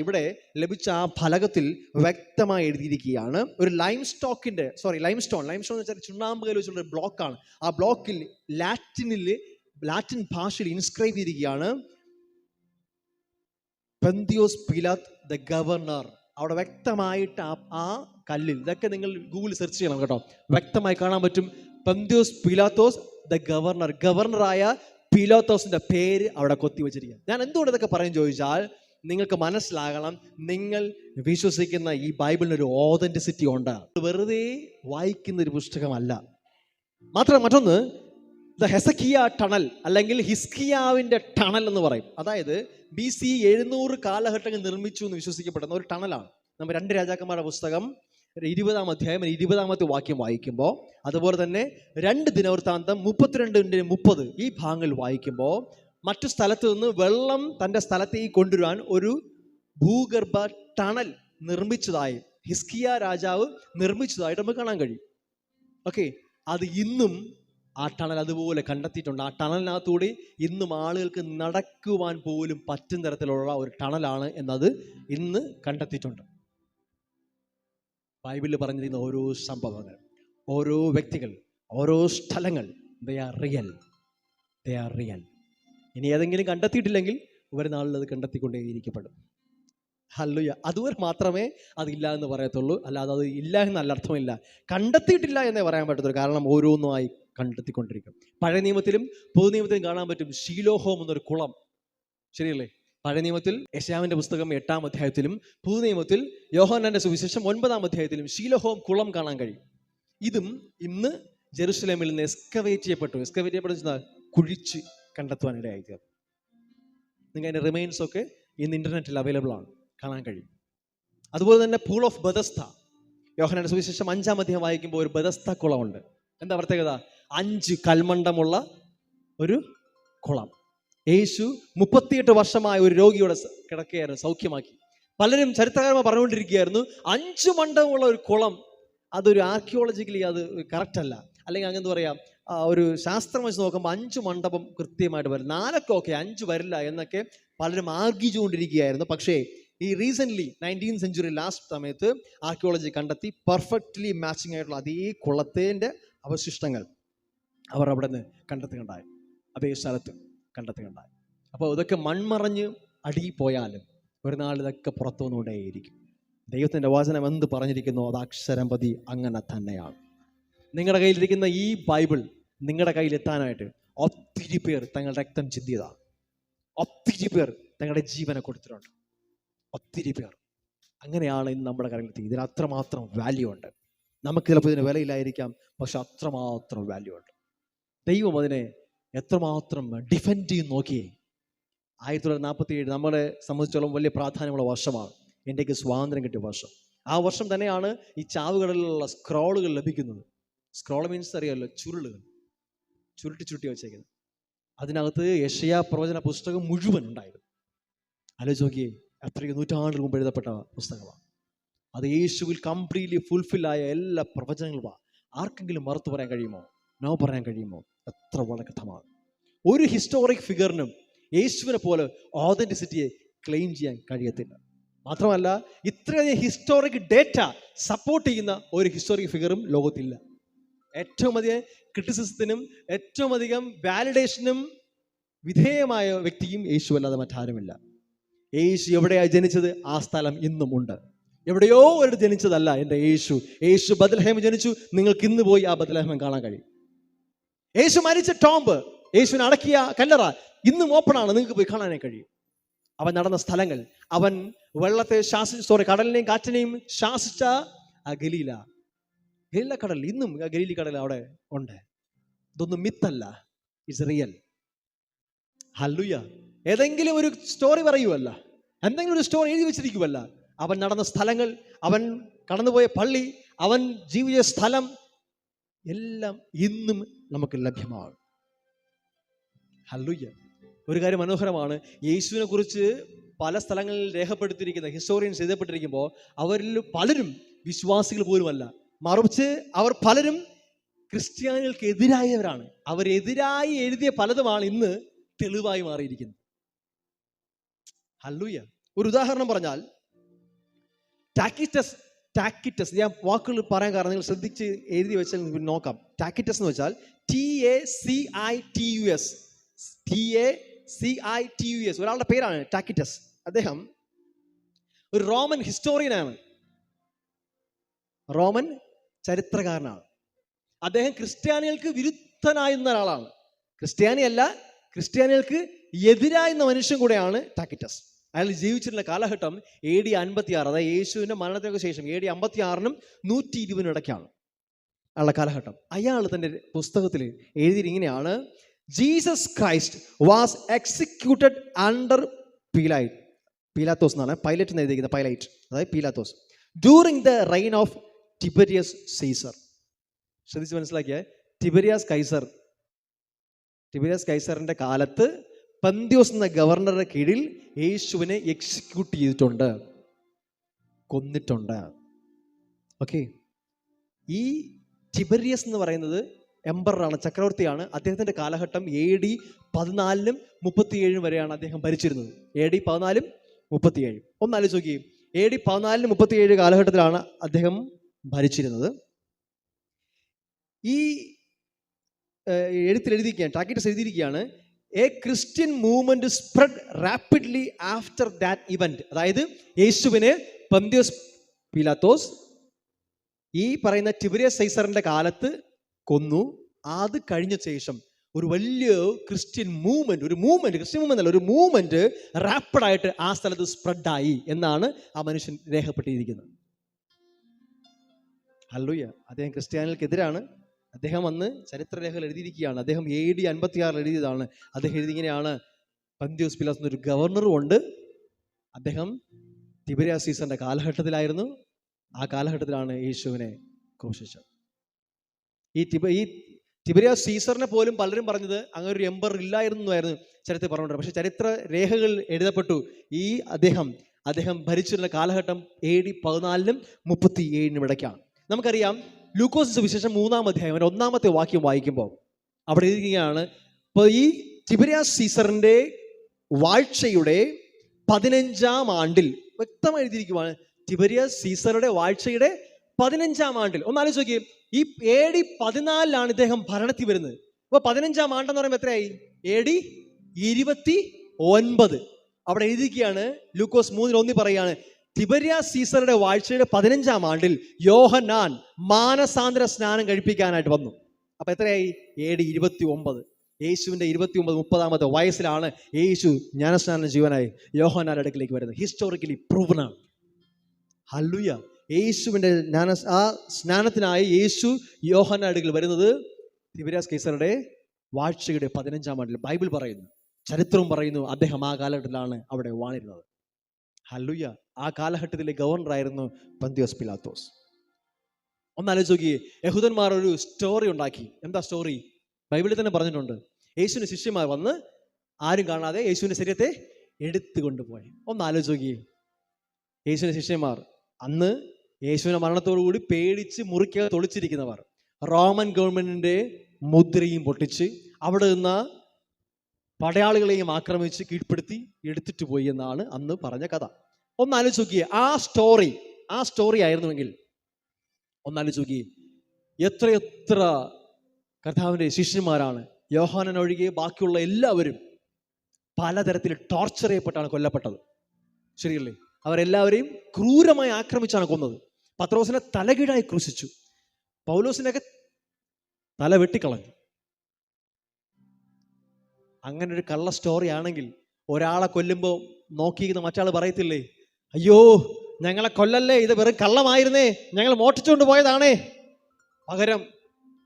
ഇവിടെ ലഭിച്ച ആ ഫലകത്തിൽ വ്യക്തമായി എഴുതിയിരിക്കുകയാണ്. ഒരു ലൈംസ്റ്റോൺ എന്ന് വെച്ചാൽ ചുണ്ണാമ്പ് കല്ല് വെച്ചുള്ള ഒരു ബ്ലോക്കാണ്. ആ ബ്ലോക്കിൽ ലാറ്റിൻ ഭാഷയിൽ ഇൻസ്ക്രൈബ് ചെയ്തിരിക്കുകയാണ് പന്തിയോസ് പിലാത്ത് ദ ഗവർണർ. അവിടെ വ്യക്തമായിട്ട് ആ കല്ലിൽ, ഇതൊക്കെ നിങ്ങൾ ഗൂഗിളിൽ സെർച്ച് ചെയ്യണം കേട്ടോ, വ്യക്തമായി കാണാൻ പറ്റും പന്തിയോസ് പിലാത്തോസ് ദ ഗവർണർ. ഗവർണറായ പിലാത്തോസിന്റെ പേര് അവിടെ കൊത്തി വെച്ചിരിക്കുക. ഞാൻ എന്തുകൊണ്ട് ഇതൊക്കെ പറയും ചോദിച്ചാൽ, നിങ്ങൾക്ക് മനസ്സിലാകണം, നിങ്ങൾ വിശ്വസിക്കുന്ന ഈ ബൈബിളിന് ഒരു ഓതന്റിസിറ്റി ഉണ്ട്. വെറുതെ വായിക്കുന്ന ഒരു പുസ്തകമല്ല. മറ്റൊന്ന് ദ ഹെസക്കിയ ടണൽ അല്ലെങ്കിൽ ഹിസ്കിയാവിന്റെ ടണൽ എന്ന് പറയും. അതായത് BC 700 കാലഘട്ടങ്ങൾ നിർമ്മിച്ചു എന്ന് വിശ്വസിക്കപ്പെടുന്ന ഒരു ടണലാണ്. നമ്മൾ 2 രാജാക്കന്മാരുടെ പുസ്തകം 20-ാം അധ്യായം 20-ാമത്തെ വാക്യം വായിക്കുമ്പോൾ, അതുപോലെ തന്നെ 2 ദിനവൃത്താന്തം 32-30 ഈ ഭാഗങ്ങൾ വായിക്കുമ്പോൾ, മറ്റു സ്ഥലത്ത് നിന്ന് വെള്ളം തൻ്റെ സ്ഥലത്തേക്ക് കൊണ്ടുവരാൻ ഒരു ഭൂഗർഭ ടണൽ നിർമ്മിച്ചതായി ഹിസ്കിയ രാജാവ് നിർമ്മിച്ചതായിട്ട് നമുക്ക് കാണാൻ കഴിയും. ഓക്കെ, അത് ഇന്നും ആ ടണൽ അതുപോലെ കണ്ടെത്തിയിട്ടുണ്ട്. ആ ടണലിനകത്തൂടെ ഇന്നും ആളുകൾക്ക് നടക്കുവാൻ പോലും പറ്റുന്ന തരത്തിലുള്ള ഒരു ടണലാണ് എന്നത് ഇന്ന് കണ്ടെത്തിയിട്ടുണ്ട്. ബൈബിളിൽ പറഞ്ഞിരിക്കുന്ന ഓരോ സംഭവങ്ങൾ, ഓരോ വ്യക്തികൾ, ഓരോ സ്ഥലങ്ങൾ, ദേ ആർ റിയൽ. ഇനി ഏതെങ്കിലും കണ്ടെത്തിയിട്ടില്ലെങ്കിൽ ഒരു നാളിൽ അത് കണ്ടെത്തിക്കൊണ്ടേയിരിക്കപ്പെടും. ഹല്ലേലൂയ. അതുവരെ മാത്രമേ അതില്ല എന്ന് പറയത്തുള്ളൂ, അല്ലാതെ അത് ഇല്ല എന്നല്ല അർത്ഥമില്ല. കണ്ടെത്തിയിട്ടില്ല എന്നേ പറയാൻ പറ്റത്തുള്ളൂ. കാരണം ഓരോന്നുമായി കണ്ടെത്തിക്കൊണ്ടിരിക്കും. പഴയ നിയമത്തിലും പുതു നിയമത്തിലും കാണാൻ പറ്റും ശീലോഹോം എന്നൊരു കുളം. ശരിയല്ലേ? പഴയ നിയമത്തിൽ യെശയ്യാവിന്റെ പുസ്തകം 8-ാം അധ്യായത്തിലും പുതു നിയമത്തിൽ യോഹന്നാന്റെ സുവിശേഷം 9-ാം അധ്യായത്തിലും ശീലോഹോം കുളം കാണാൻ കഴിയും. ഇതും ഇന്ന് ജെറുസലേമിൽ നിന്ന് എക്സ്കവേറ്റ് ചെയ്യപ്പെട്ടു കുഴിച്ച് കണ്ടെത്തുവാനിടയായി തീർന്നു. നിങ്ങൾക്ക് അതിൻ്റെ റിമൈൻസ് ഒക്കെ ഇന്ന് ഇന്റർനെറ്റിൽ അവൈലബിൾ ആണ്, കാണാൻ കഴിയും. അതുപോലെ തന്നെ പൂൾ ഓഫ് ബെതസ്ത, യോഹന്നാന്റെ സുവിശേഷം 5-ാം അധ്യായം വായിക്കുമ്പോൾ ഒരു ബെതസ്ത കുളമുണ്ട്. എന്താ പ്രത്യേകത? 5 കൽമണ്ഡമുള്ള ഒരു കുളം. യേശു 38 വർഷമായ ഒരു രോഗിയുടെ കിടക്കുകയായിരുന്നു, സൗഖ്യമാക്കി. പലരും ചരിത്രകാരന്മാർ പറഞ്ഞുകൊണ്ടിരിക്കുകയായിരുന്നു 5 മണ്ഡപമുള്ള ഒരു കുളം അതൊരു ആർക്കിയോളജിക്കലി അത് കറക്റ്റ് അല്ല, അല്ലെങ്കിൽ അങ്ങനെ പറയാം, ഒരു ശാസ്ത്രം വെച്ച് നോക്കുമ്പോൾ 5 മണ്ഡപം കൃത്യമായിട്ട് വരും, 4 ഒക്കെ 5 വരില്ല എന്നൊക്കെ പലരും ആർഗ്യിച്ചുകൊണ്ടിരിക്കുകയായിരുന്നു. പക്ഷേ ഈ റീസെൻ്റ്ലി 19th സെഞ്ച്വറി ലാസ്റ്റ് സമയത്ത് ആർക്കിയോളജി കണ്ടെത്തി പെർഫെക്റ്റ്ലി മാച്ചിങ് ആയിട്ടുള്ള അതേ കുളത്തിൻ്റെ അവശിഷ്ടങ്ങൾ അവർ അവിടെ നിന്ന് കണ്ടെത്തുകയുണ്ടായി, അതേ സ്ഥലത്ത് കണ്ടെത്തുകയുണ്ടായി. അപ്പോൾ ഇതൊക്കെ മൺമറഞ്ഞ് അടിയിൽ പോയാലും ഒരു നാൾ ഇതൊക്കെ പുറത്തു വന്നുകൊണ്ടേയിരിക്കും. ദൈവത്തിൻ്റെ വചനം എന്ത് പറഞ്ഞിരിക്കുന്നു അത് അക്ഷരം പതി അങ്ങനെ തന്നെയാണ്. നിങ്ങളുടെ കയ്യിലിരിക്കുന്ന ഈ ബൈബിൾ നിങ്ങളുടെ കയ്യിൽ എത്താനായിട്ട് ഒത്തിരി പേർ തങ്ങളുടെ രക്തം ചിന്തിയതാണ്. ഒത്തിരി പേർ തങ്ങളുടെ ജീവനെ കൊടുത്തിട്ടുണ്ട്. ഒത്തിരി പേർ അങ്ങനെയാണ് ഇന്ന് നമ്മുടെ കയ്യിലെത്തി. ഇതിന് അത്രമാത്രം വാല്യൂ ഉണ്ട്. നമുക്ക് ചിലപ്പോൾ ഇതിന് വിലയില്ലായിരിക്കാം, പക്ഷെ അത്രമാത്രം വാല്യൂ ഉണ്ട്. ദൈവം അതിനെ എത്രമാത്രം ഡിഫെൻഡ് ചെയ്ത് നോക്കിയേ. 1947 നമ്മളെ സംബന്ധിച്ചോളം വലിയ പ്രാധാന്യമുള്ള വർഷമാണ്. ഇന്ത്യക്ക് സ്വാതന്ത്ര്യം കിട്ടിയ വർഷം. ആ വർഷം തന്നെയാണ് ഈ ചാവുകളിലുള്ള സ്ക്രോളുകൾ ലഭിക്കുന്നത്. സ്ക്രോൾ മീൻസ് അറിയാമല്ലോ, ചുരുളുകൾ ചുരുട്ടി വെച്ചേക്കുന്നത്. അതിനകത്ത് യെശയ്യാ പ്രവചന പുസ്തകം മുഴുവൻ ഉണ്ടായിരുന്നു. ആലോചിച്ച് നോക്കിയേ, അത്രയും നൂറ്റാണ്ടുകൾ മുമ്പ് എഴുതപ്പെട്ട പുസ്തകമാണ്. അത് യേശുവിൽ കംപ്ലീറ്റ്ലി ഫുൾഫില്ലായ എല്ലാ പ്രവചനങ്ങളുമാണ്. ആർക്കെങ്കിലും മറുത്തു പറയാൻ കഴിയുമോ? നോ പറയാൻ കഴിയുമോ? എത്ര വളകഥമാണ്. ഒരു ഹിസ്റ്റോറിക് ഫിഗറിനും യേശുവിനെ പോലെ ഓതന്റിസിറ്റിയെ ക്ലെയിം ചെയ്യാൻ കഴിയത്തില്ല. മാത്രമല്ല ഇത്രയധികം ഹിസ്റ്റോറിക് ഡേറ്റ സപ്പോർട്ട് ചെയ്യുന്ന ഒരു ഹിസ്റ്റോറിക് ഫിഗറും ലോകത്തില്ല. ഏറ്റവും അധികം ക്രിറ്റിസിസത്തിനും ഏറ്റവും അധികം വാലിഡേഷനും വിധേയമായ വ്യക്തിയും യേശു അല്ലാതെ മറ്റാരുമില്ല. യേശു എവിടെയാണ് ജനിച്ചത് ആ സ്ഥലം ഇന്നും ഉണ്ട്. എവിടെയോ ഒരു ജനിച്ചതല്ല എൻ്റെ യേശു. യേശു ബത്ലഹേം ജനിച്ചു. നിങ്ങൾക്ക് ഇന്ന് പോയി ആ ബത്ലഹേം കാണാൻ കഴിയും. യേശു മരിച്ച ടോംബ്, യേശുവിനെ അടക്കിയ കല്ലറ ഇന്നും ഓപ്പണാണ്, നിങ്ങൾക്ക് പോയി കാണാനേ കഴിയും. അവൻ നടന്ന സ്ഥലങ്ങൾ, അവൻ വെള്ളത്തെ കടലിനെയും കാറ്റിനെയും ശാസിച്ച ആ ഗലീല കടൽ ഇന്നും ആ ഗലീലി കടൽ അവിടെ ഉണ്ട്. ഇതൊന്നും മിത്തല്ല, ഇറ്റ്സ് റിയൽ. ഹല്ലേലൂയ. ഏതെങ്കിലും ഒരു സ്റ്റോറി പറയുവല്ല, എന്തെങ്കിലും ഒരു സ്റ്റോറി എഴുതി വെച്ചിരിക്കുവല്ല. അവൻ നടന്ന സ്ഥലങ്ങൾ, അവൻ കടന്നുപോയ പള്ളി, അവൻ ജീവിച്ച സ്ഥലം എല്ലാം ഇന്നും നമുക്ക് ലഭ്യമാണ്. ഹല്ലേലൂയ. ഒരു കാര്യം മനോഹരമാണ്, യേശുവിനെ കുറിച്ച് പല സ്ഥലങ്ങളിൽ രേഖപ്പെടുത്തിയിരിക്കുന്ന ഹിസ്റ്റോറിയൻസ് എഴുതപ്പെട്ടിരിക്കുമ്പോൾ അവരിൽ പലരും വിശ്വാസികൾ പോലുമല്ല, മറിച്ച് അവർ പലരും ക്രിസ്ത്യാനികൾക്ക് എതിരായവരാണ്. അവരെതിരായി എഴുതിയ പലതുമാണ് ഇന്ന് തെളിവായി മാറിയിരിക്കുന്നത്. ഹല്ലേലൂയ. ഒരു ഉദാഹരണം പറഞ്ഞാൽ ടാക്കിറ്റസ്, ഞാൻ വാക്കുകൾ പറയാൻ കാരണം നിങ്ങൾ ശ്രദ്ധിച്ച് എഴുതി വെച്ചാൽ നോക്കാം. ടാക്കിറ്റസ് എന്ന് വെച്ചാൽ TACITUS, ഒരാളുടെ പേരാണ് ടാക്കിറ്റസ്. അദ്ദേഹം ഒരു റോമൻ ഹിസ്റ്റോറിയനാണ്, റോമൻ ചരിത്രകാരനാണ്. അദ്ദേഹം ക്രിസ്ത്യാനികൾക്ക് വിരുദ്ധനായിരുന്ന ഒരാളാണ്. ക്രിസ്ത്യാനിയല്ല, ക്രിസ്ത്യാനികൾക്ക് എതിരായിരുന്ന മനുഷ്യൻ കൂടെയാണ് ടാക്കിറ്റസ്. അയാൾ ജീവിച്ചിരുന്ന കാലഘട്ടം AD 56, അതായത് യേശുവിൻ്റെ മരണത്തിന് ശേഷം AD 56-നും 120-നും ഇടയ്ക്കാണ് അയാളുടെ കാലഘട്ടം. അയാൾ തൻ്റെ പുസ്തകത്തിൽ എഴുതിയത് ഇങ്ങനെയാണ്: Jesus Christ was executed under പീലാത്തോസ് എന്നാണ് പൈലറ്റ് എന്ന് എഴുതിയിരിക്കുന്നത്. പൈലറ്റ് അതായത് പീലാത്തോസ് during the reign of Tiberius Caesar. ശ്രദ്ധിച്ച് മനസ്സിലാക്കിയ ടിബരിയസ് കൈസറിന്റെ കാലത്ത് പന്തിയോസ് എന്ന ഗവർണറുടെ കീഴിൽ യേശുവിനെ എക്സിക്യൂട്ട് ചെയ്തിട്ടുണ്ട്, കൊന്നിട്ടുണ്ട്. ഓക്കെ, ഈ ടിബരിയസ് എന്ന് പറയുന്നത് എംപററാണ്, ചക്രവർത്തിയാണ്. അദ്ദേഹത്തിന്റെ കാലഘട്ടം AD 14 37 വരെയാണ് അദ്ദേഹം ഭരിച്ചിരുന്നത്. AD 14 37. ഒന്ന് ആലോചിച്ച് നോക്കി, AD 14 37 കാലഘട്ടത്തിലാണ് അദ്ദേഹം ഭരിച്ചിരുന്നത്. ഈ എഴുതിയിരിക്കുകയാണ്, ടാക്കിറ്റസ് എഴുതിയിരിക്കുകയാണ്, a Christian movement spread rapidly after that event. അതായത് യേശുവിനെ പന്തിയോസ് പീലാത്തോസ് ഈ പറയുന്ന ടിബരിയസ് സൈസറിന്റെ കാലത്ത് കൊന്നു. അത് കഴിഞ്ഞ ശേഷം ഒരു വലിയ ക്രിസ്ത്യൻ മൂവ്മെന്റ്, ക്രിസ്ത്യൻ മൂവ്മെന്റ് അല്ല, ഒരു മൂവ്മെന്റ് റാപ്പിഡായിട്ട് ആ സ്ഥലത്ത് സ്പ്രെഡായി എന്നാണ് ആ മനുഷ്യൻ രേഖപ്പെട്ടിരിക്കുന്നത്. ഹല്ലേലൂയ. അദ്ദേഹം ക്രിസ്ത്യാനികൾക്കെതിരാണ്. അദ്ദേഹം അന്ന് ചരിത്രരേഖകൾ എഴുതിയിരിക്കുകയാണ്. അദ്ദേഹം AD 56 എഴുതിയതാണ്. അദ്ദേഹം എഴുതിയിങ്ങനെയാണ്, പന്തിയോസ് പീലാത്തോസ് എന്നൊരു ഗവർണറും ഉണ്ട്, അദ്ദേഹം തിബരിയാസ് സീസറിന്റെ കാലഘട്ടത്തിലായിരുന്നു, ആ കാലഘട്ടത്തിലാണ് യേശുവിനെ ക്രൂശിച്ചത്. ഈ തിബരിയാസ് സീസറിനെ പോലും പലരും പറഞ്ഞത് അങ്ങനെ ഒരു എംപറർ ഇല്ലായിരുന്നു ചരിത്രത്തിൽ പറഞ്ഞുകൊണ്ടിരുന്നത്. പക്ഷെ ചരിത്ര രേഖകൾ എഴുതപ്പെട്ടു, ഈ അദ്ദേഹം ഭരിച്ചിരുന്ന കാലഘട്ടം AD 14 37 ഇടയ്ക്കാണ്. നമുക്കറിയാം, ലൂക്കോസ് സുവിശേഷം 3-ാം അധ്യായം 1-ാമത്തെ വാക്യം വായിക്കുമ്പോൾ അവിടെ എഴുതുകയാണ്, ഇപ്പോൾ ഈ തിബരിയാസ് സീസറിന്റെ വാഴ്ചയുടെ 15-ാം ആണ്ടിൽ, വ്യക്തമായി എഴുതിയിരിക്കുവാണ്, തിബരിയാസ് സീസറുടെ വാഴ്ചയുടെ 15-ാം ആണ്ടിൽ. ഒന്ന് ആലോചിച്ച് നോക്കിയേ, ഈ AD 14 ഇദ്ദേഹം ഭരണത്തിൽ വരുന്നത്. അപ്പൊ 15-ാം ആണ്ടെന്ന് പറയുമ്പോൾ എത്രയായി? AD 29. അവിടെ എഴുതിയിരിക്കുകയാണ്, ലൂക്കോസ് 3:1 പറയാണ്, തിബരിയാസ് സീസറുടെ വാഴ്ചയുടെ 15-ാം ആണ്ടിൽ യോഹന്നാൻ മാനസാന്തര സ്നാനം കഴിപ്പിക്കാനായിട്ട് വന്നു. അപ്പൊ എത്രയായി? AD 29. യേശുവിന്റെ 29-30 വയസ്സിലാണ് യേശു ജ്ഞാനസ്നാനം ചെയ്യുവാനായി യോഹന്നാന്റെ അടുക്കിലേക്ക് വരുന്നത്. ഹിസ്റ്റോറിക്കലി പ്രൂവൻ ആണ്. ഹല്ലേലൂയ. യേശുവിന്റെ ആ സ്നാനത്തിനായി യേശു യോഹന്നാന്റെ അടുക്കൽ വരുന്നത് തിബരിയാസ് കൈസറുടെ വാഴ്ചയുടെ 15-ാം ആണ്ടിൽ. ബൈബിൾ പറയുന്നു, ചരിത്രവും പറയുന്നു, അദ്ദേഹം ആ കാലഘട്ടത്തിലാണ് അവിടെ വാണിരുന്നത്. ഹല്ലേലൂയ. ആ കാലഘട്ടത്തിലെ ഗവർണറായിരുന്നു പന്തിയോസ് പീലാത്തോസ്. ഒന്നാലോചിച്ച് നോക്കിയേ, യഹൂദന്മാർ ഒരു സ്റ്റോറി ഉണ്ടാക്കി. എന്താ സ്റ്റോറി? ബൈബിളിൽ തന്നെ പറഞ്ഞിട്ടുണ്ട്, യേശുവിന്റെ ശിഷ്യന്മാർ വന്ന് ആരും കാണാതെ യേശുവിന്റെ ശരീരത്തെ എടുത്തു കൊണ്ടുപോയി. ഒന്നാലോചിച്ച് നോക്കിയേ, യേശുവിന്റെ ശിഷ്യന്മാർ അന്ന് യേശുവിന്റെ മരണത്തോടുകൂടി പേടിച്ച് മുറിക്കകത്ത് തൊളിച്ചിരിക്കുന്നവർ റോമൻ ഗവൺമെന്റിന്റെ മുദ്രയും പൊട്ടിച്ച് അവിടെ നിന്ന് പടയാളികളെയും ആക്രമിച്ച് കീഴ്പ്പെടുത്തി എടുത്തിട്ട് പോയി എന്നാണ് അന്ന് പറഞ്ഞ കഥ. ഒന്നാലോചിച്ച് നോക്കിയേ, ആ സ്റ്റോറി ആയിരുന്നുവെങ്കിൽ ഒന്നാലോചിച്ച് നോക്കിയേ, എത്രയെത്ര കർത്താവിന്റെ ശിഷ്യന്മാരാണ്, യോഹന്നാൻ ഒഴികെ ബാക്കിയുള്ള എല്ലാവരും പലതരത്തിൽ ടോർച്ചർ ചെയ്യപ്പെട്ടാണ് കൊല്ലപ്പെട്ടത്. ശരിയല്ലേ? അവരെല്ലാവരെയും ക്രൂരമായി ആക്രമിച്ചാണ് കൊന്നത്. പത്രോസിനെ തലകീഴായി ക്രൂശിച്ചു, പൗലോസിനെയൊക്കെ തല വെട്ടിക്കളഞ്ഞു. അങ്ങനെ ഒരു കള്ള സ്റ്റോറി ആണെങ്കിൽ ഒരാളെ കൊല്ലുമ്പോൾ നോക്കിയിരുന്ന മറ്റാൾ പറയത്തില്ലേ, അയ്യോ ഞങ്ങളെ കൊല്ലല്ലേ, ഇത് വെറും കള്ളമായിരുന്നേ, ഞങ്ങൾ മോഷ്ടിച്ചുകൊണ്ട് പോയതാണേ. പകരം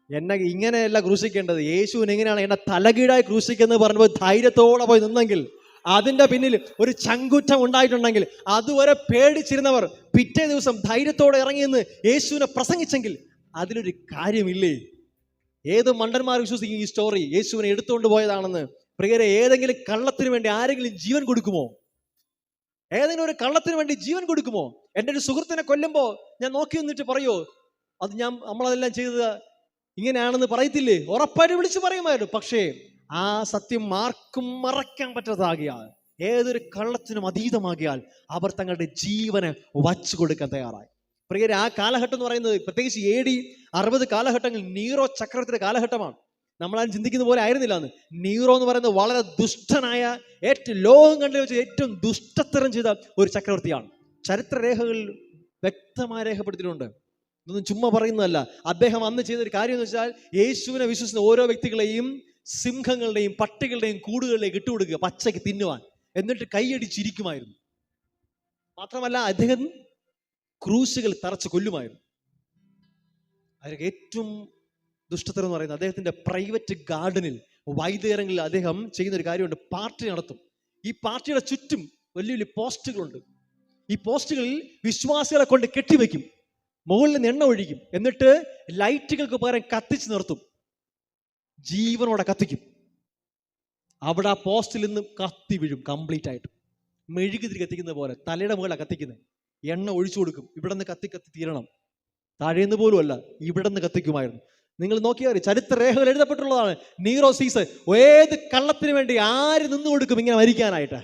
എന്നെ ഇങ്ങനെയല്ല ക്രൂശിക്കേണ്ടത്, യേശുവിന് എങ്ങനെയാണ് എന്നെ തലകീഴായി ക്രൂശിക്കുന്നത് പറഞ്ഞപ്പോൾ ധൈര്യത്തോടെ പോയി നിന്നെങ്കിൽ, അതിന്റെ പിന്നിൽ ഒരു ചങ്കുറ്റം ഉണ്ടായിട്ടുണ്ടെങ്കിൽ, അതുവരെ പേടിച്ചിരുന്നവർ പിറ്റേ ദിവസം ധൈര്യത്തോടെ ഇറങ്ങിയെന്ന് യേശുവിനെ പ്രസംഗിച്ചെങ്കിൽ അതിലൊരു കാര്യമില്ലേ? ഏത് മണ്ടന്മാർ വിശ്വസിക്കും ഈ സ്റ്റോറി യേശുവിനെ എടുത്തുകൊണ്ട് പോയതാണെന്ന്? പ്രിയരെ, ഏതെങ്കിലും കള്ളത്തിന് വേണ്ടി ആരെങ്കിലും ജീവൻ കൊടുക്കുമോ? ഏതെങ്കിലും ഒരു കള്ളത്തിന് വേണ്ടി ജീവൻ കൊടുക്കുമോ? എൻ്റെ ഒരു സുഹൃത്തിനെ കൊല്ലുമ്പോൾ ഞാൻ നോക്കി നിന്നിട്ട് പറയോ അത് നമ്മളതെല്ലാം ചെയ്തത് ഇങ്ങനെയാണെന്ന് പറയത്തില്ലേ? ഉറപ്പായിട്ട് വിളിച്ചു പറയുമായിരുന്നു. പക്ഷേ ആ സത്യം ആർക്കും മറയ്ക്കാൻ പറ്റാതാകിയാൽ, ഏതൊരു കള്ളത്തിനും അതീതമാകിയാൽ അവർ തങ്ങളുടെ ജീവനെ വച്ചു കൊടുക്കാൻ തയ്യാറായി. പ്രിയരെ, ആ കാലഘട്ടം എന്ന് പറയുന്നത് പ്രത്യേകിച്ച് AD 60 കാലഘട്ടങ്ങൾ നീറോ ചക്രവർത്തിയുടെ കാലഘട്ടമാണ്. നമ്മളാരും ചിന്തിക്കുന്ന പോലെ ആയിരുന്നില്ല അന്ന്. നീറോ എന്ന് പറയുന്നത് വളരെ ദുഷ്ടനായ, ലോകം കണ്ടു വെച്ച് ഏറ്റവും ദുഷ്ടത്തരം ചെയ്ത ഒരു ചക്രവർത്തിയാണ്. ചരിത്രരേഖകളിൽ വ്യക്തമായി രേഖപ്പെടുത്തിയിട്ടുണ്ട്. ഇതൊന്നും ചുമ്മാ പറയുന്നതല്ല. അദ്ദേഹം അന്ന് ചെയ്തൊരു കാര്യം എന്ന് വെച്ചാൽ, യേശുവിനെ വിശ്വസിക്കുന്ന ഓരോ വ്യക്തികളെയും സിംഹങ്ങളുടെയും പട്ടികളുടെയും കൂടുകളിലേക്ക് ഇട്ടുകൊടുക്കുക, പച്ചയ്ക്ക് തിന്നുവാൻ, എന്നിട്ട് കൈയടിച്ചിരിക്കുമായിരുന്നു. മാത്രമല്ല അദ്ദേഹം ക്രൂശുകൾ തറച്ച് കൊല്ലുമായിരുന്നു. അതിലേക്ക് ഏറ്റവും ദുഷ്ടത്തരം എന്ന് പറയുന്നത്, അദ്ദേഹത്തിന്റെ പ്രൈവറ്റ് ഗാർഡനിൽ വൈകുന്നേരങ്ങളിൽ അദ്ദേഹം ചെയ്യുന്ന ഒരു കാര്യമുണ്ട്, പാർട്ടി നടത്തും. ഈ പാർട്ടിയുടെ ചുറ്റും വലിയ വലിയ പോസ്റ്റുകളുണ്ട്. ഈ പോസ്റ്റുകളിൽ വിശ്വാസികളെ കൊണ്ട് കെട്ടിവെക്കും, മുകളിൽ നിന്ന് എണ്ണ ഒഴിക്കും, എന്നിട്ട് ലൈറ്റുകൾക്ക് പകരം കത്തിച്ച് നിർത്തും, ജീവനോടെ കത്തിക്കും. അവിടെ ആ പോസ്റ്റിൽ നിന്ന് കത്തി വീഴും കംപ്ലീറ്റ് ആയിട്ട്. മെഴുകുതിരി കത്തിക്കുന്ന പോലെ തലയുടെ മുകളിലാണ് കത്തിക്കുന്നത്. എണ്ണ ഒഴിച്ചു കൊടുക്കും. ഇവിടെ നിന്ന് കത്തി കത്തി തീരണം. താഴേന്ന് പോലും അല്ല, ഇവിടെ നിന്ന് കത്തിക്കുമായിരുന്നു. നിങ്ങൾ നോക്കിയാൽ ചരിത്ര രേഖകൾ എഴുതപ്പെട്ടുള്ളതാണ്. നീറോ സീസർ ഏത് കള്ളത്തിന് വേണ്ടി ആര് നിന്നു കൊടുക്കും ഇങ്ങനെ മരിക്കാനായിട്ട്?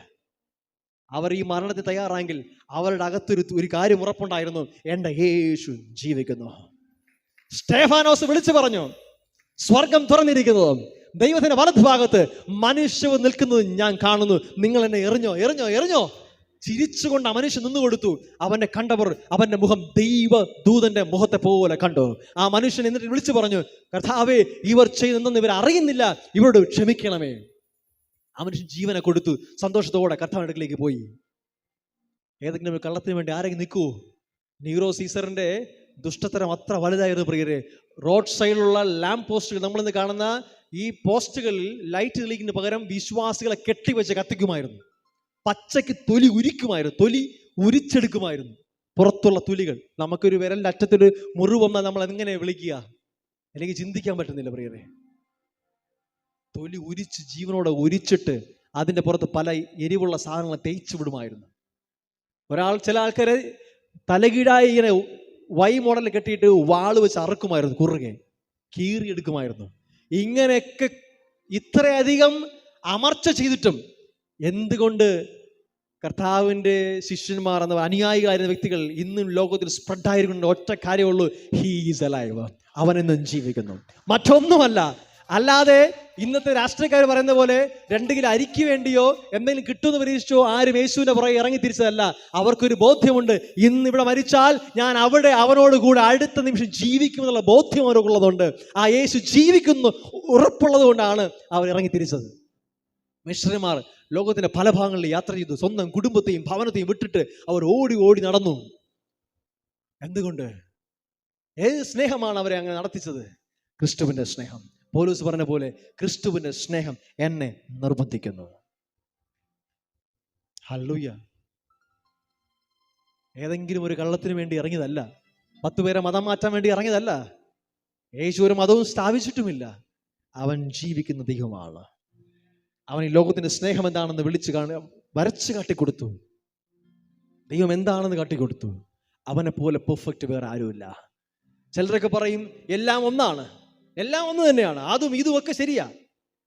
അവർ ഈ മരണത്തിന് തയ്യാറായെങ്കിൽ അവരുടെ അകത്തൊരു കാര്യം ഉറപ്പുണ്ടായിരുന്നു, എൻ്റെ യേശു ജീവിക്കുന്നു. സ്തേഫാനോസ് വിളിച്ചു പറഞ്ഞു, സ്വർഗം തുറന്നിരിക്കുന്നതും ദൈവത്തിന്റെ വലതുഭാഗത്ത് മനുഷ്യൻ നിൽക്കുന്നത് ഞാൻ കാണുന്നു. നിങ്ങൾ എന്നെ എറിഞ്ഞോ എറിഞ്ഞോ എറിഞ്ഞോ. ചിരിച്ചുകൊണ്ട് ആ മനുഷ്യൻ നിന്നു കൊടുത്തു. അവനെ കണ്ടവർ അവന്റെ മുഖം ദൈവ ദൂതന്റെ മുഖത്തെ പോലെ കണ്ടു. ആ മനുഷ്യൻ എന്നിട്ട് വിളിച്ചു പറഞ്ഞു, കർത്താവേ, ഇവർ ചെയ്യുന്നെന്ന് ഇവർ അറിയുന്നില്ല, ഇവരോട് ക്ഷമിക്കണമേ. ആ മനുഷ്യൻ ജീവനെ കൊടുത്തു. സന്തോഷത്തോടെ കർത്താവിന്റെ അടുക്കിലേക്ക് പോയി. ഏതെങ്കിലും ഒരു കള്ളത്തിന് വേണ്ടി ആരെങ്കിലും നിൽക്കുവോ? നീറോ സീസറിന്റെ ദുഷ്ടത്തരം അത്ര വലുതായിരുന്നു പ്രിയരെ. റോഡ് സൈഡിലുള്ള ലാമ്പ് പോസ്റ്റുകൾ, നമ്മളിന്ന് കാണുന്ന ഈ പോസ്റ്റുകളിൽ ലൈറ്റ് തെളിയിക്കുന്നതിന് പകരം വിശ്വാസികളെ കെട്ടിവെച്ച് കത്തിക്കുമായിരുന്നു. പച്ചയ്ക്ക് തൊലി ഉരിക്കുമായിരുന്നു, തൊലി ഉരിച്ചെടുക്കുമായിരുന്നു. പുറത്തുള്ള തൊലികൾ. നമുക്കൊരു വിരലിന്റെ അറ്റത്തൊരു മുറിവ് വന്നാൽ നമ്മൾ എങ്ങനെ വിളിക്കുക? എനിക്ക് ചിന്തിക്കാൻ പറ്റുന്നില്ല പ്രിയരെ. തൊലി ഉരിച്ച് ജീവനോടെ ഉരിച്ചിട്ട് അതിന്റെ പുറത്ത് പല എരിവുള്ള സാധനങ്ങൾ തേച്ചു വിടുമായിരുന്നു. ചില ആൾക്കാരെ തലകീഴായി ഇങ്ങനെ വൈ മോഡൽ കെട്ടിയിട്ട് വാള് വെച്ച് അറക്കുമായിരുന്നു, കുറുകെ കീറിയെടുക്കുമായിരുന്നു. ഇങ്ങനെയൊക്കെ ഇത്രയധികം അമർച്ച ചെയ്തിട്ടും എന്തുകൊണ്ട് കർത്താവിൻ്റെ ശിഷ്യന്മാർ എന്ന അനുയായികളായിരുന്ന വ്യക്തികൾ ഇന്നും ലോകത്തിൽ സ്പ്രെഡായിരിക്കുന്ന ഒറ്റ കാര്യമുള്ളൂ, ഹീ ഈസ് അലൈവ്, അവനെന്നും ജീവിക്കുന്നു. മറ്റൊന്നുമല്ല. അല്ലാതെ ഇന്നത്തെ രാഷ്ട്രീയക്കാർ പറയുന്ന പോലെ 2 കിലോ അരിക്ക് വേണ്ടിയോ എന്തെങ്കിലും കിട്ടുമെന്ന് പ്രതീക്ഷിച്ചോ ആരും യേശുവിന്റെ പുറകെ ഇറങ്ങി തിരിച്ചതല്ല. അവർക്കൊരു ബോധ്യമുണ്ട്, ഇന്ന് ഇവിടെ മരിച്ചാൽ ഞാൻ അവിടെ അവനോട് കൂടെ അടുത്ത നിമിഷം ജീവിക്കുമെന്നുള്ള ബോധ്യം അവർക്കുള്ളതുകൊണ്ട്, ആ യേശു ജീവിക്കുന്നു ഉറപ്പുള്ളത് കൊണ്ടാണ് അവർ ഇറങ്ങി തിരിച്ചത്. മിഷണറിമാർ ലോകത്തിന്റെ പല ഭാഗങ്ങളിൽ യാത്ര ചെയ്തു. സ്വന്തം കുടുംബത്തെയും ഭവനത്തെയും വിട്ടിട്ട് അവർ ഓടി ഓടി നടന്നു. എന്തുകൊണ്ട്? ഏത് സ്നേഹമാണ് അവരെ അങ്ങനെ നടത്തിച്ചത്? ക്രിസ്തുവിന്റെ സ്നേഹം. പൗലോസ് പറഞ്ഞ പോലെ ക്രിസ്തുവിന്റെ സ്നേഹം എന്നെ നിർബന്ധിക്കുന്നു. ഹല്ലേലൂയ. ഏതെങ്കിലും ഒരു കള്ളത്തിന് വേണ്ടി ഇറങ്ങിയതല്ല. 10 പേരെ മതം മാറ്റാൻ വേണ്ടി ഇറങ്ങിയതല്ല. യേശു ഒരു മതവും സ്ഥാപിച്ചിട്ടുമില്ല. അവൻ ജീവിക്കുന്ന ദൈവമാണ്. അവൻ ഈ ലോകത്തിന്റെ സ്നേഹം എന്താണെന്ന് വരച്ച് കാട്ടിക്കൊടുത്തു. ദൈവം എന്താണെന്ന് കാട്ടിക്കൊടുത്തു. അവനെ പോലെ പെർഫെക്റ്റ് വേറെ ആരുമില്ല. ചിലരൊക്കെ പറയും എല്ലാം ഒന്നാണ്, എല്ലാം ഒന്ന് തന്നെയാണ്, അതും ഇതും ഒക്കെ ശരിയാ.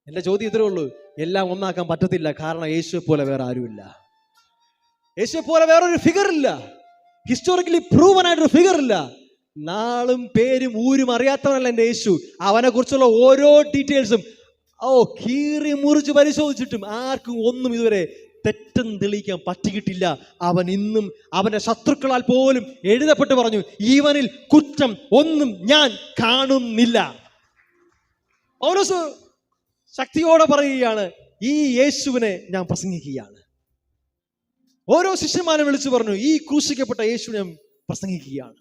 എൻ്റെ ചോദ്യം ഇത്രേ ഉള്ളൂ, എല്ലാം ഒന്നാക്കാൻ പറ്റത്തില്ല. കാരണം യേശുവെ പോലെ വേറെ ആരുമില്ല. യേശുവെ പോലെ വേറൊരു ഫിഗർ ഇല്ല. ഹിസ്റ്റോറിക്കലി പ്രൂവൻ ആയിട്ടൊരു ഫിഗർ ഇല്ല. നാളും പേരും ഊരും അറിയാത്തവനല്ല എൻ്റെ യേശു. അവനെ കുറിച്ചുള്ള ഓരോ ഡീറ്റെയിൽസും കീറി മുറിച്ച് പരിശോധിച്ചിട്ടും ആർക്കും ഒന്നും ഇതുവരെ തെറ്റെന്ന് തെളിയിക്കാൻ പറ്റിയിട്ടില്ല. അവൻ ഇന്നും അവന്റെ ശത്രുക്കളാൽ പോലും എഴുതപ്പെട്ട് പറഞ്ഞു, ഇവനിൽ കുറ്റം ഒന്നും ഞാൻ കാണുന്നില്ല. പൗലോസ് ശക്തിയോടെ പറയുകയാണ്, ഈ യേശുവിനെ ഞാൻ പ്രസംഗിക്കുകയാണ്. ഓരോ ശിഷ്യന്മാരും വിളിച്ചു പറഞ്ഞു, ഈ ക്രൂശിക്കപ്പെട്ട യേശുവിനെ ഞാൻ പ്രസംഗിക്കുകയാണ്.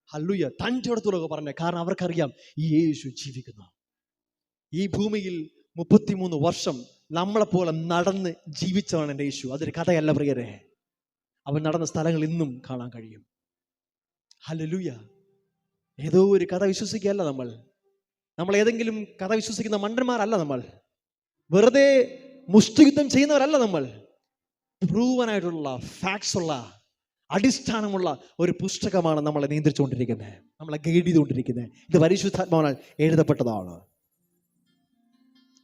ഹല്ലേലൂയ. തൻ്റെ അടുത്തുള്ളവർ പറഞ്ഞു, കാരണം അവർക്കറിയാം ഈ യേശു ജീവിക്കുന്നു. ഈ ഭൂമിയിൽ 33 വർഷം നമ്മളെപ്പോലെ നടന്ന് ജീവിച്ചവനാണ് എൻ്റെ യേശു. അതൊരു കഥയല്ല പ്രിയരെ. അവൻ നടന്ന സ്ഥലങ്ങൾ ഇന്നും കാണാൻ കഴിയും. ഹല്ലേലൂയ. ഏതോ ഒരു കഥ വിശ്വസിക്കുകയല്ല നമ്മൾ ഏതെങ്കിലും കഥ വിശ്വസിക്കുന്ന മണ്ടന്മാരല്ല നമ്മൾ. വെറുതെ മുഷ്ടിയുദ്ധം ചെയ്യുന്നവരല്ല നമ്മൾ. പ്രൂവനായിട്ടുള്ള ഫാക്ട്സ് ഉള്ള അടിസ്ഥാനമുള്ള ഒരു പുസ്തകമാണ് നമ്മളെ നിയന്ത്രിച്ചുകൊണ്ടിരിക്കുന്നത്, നമ്മളെ ഗൈഡ് ചെയ്തുകൊണ്ടിരിക്കുന്നത്. ഇത് പരിശുദ്ധാത്മാവിനാൽ എഴുതപ്പെട്ടതാണ്.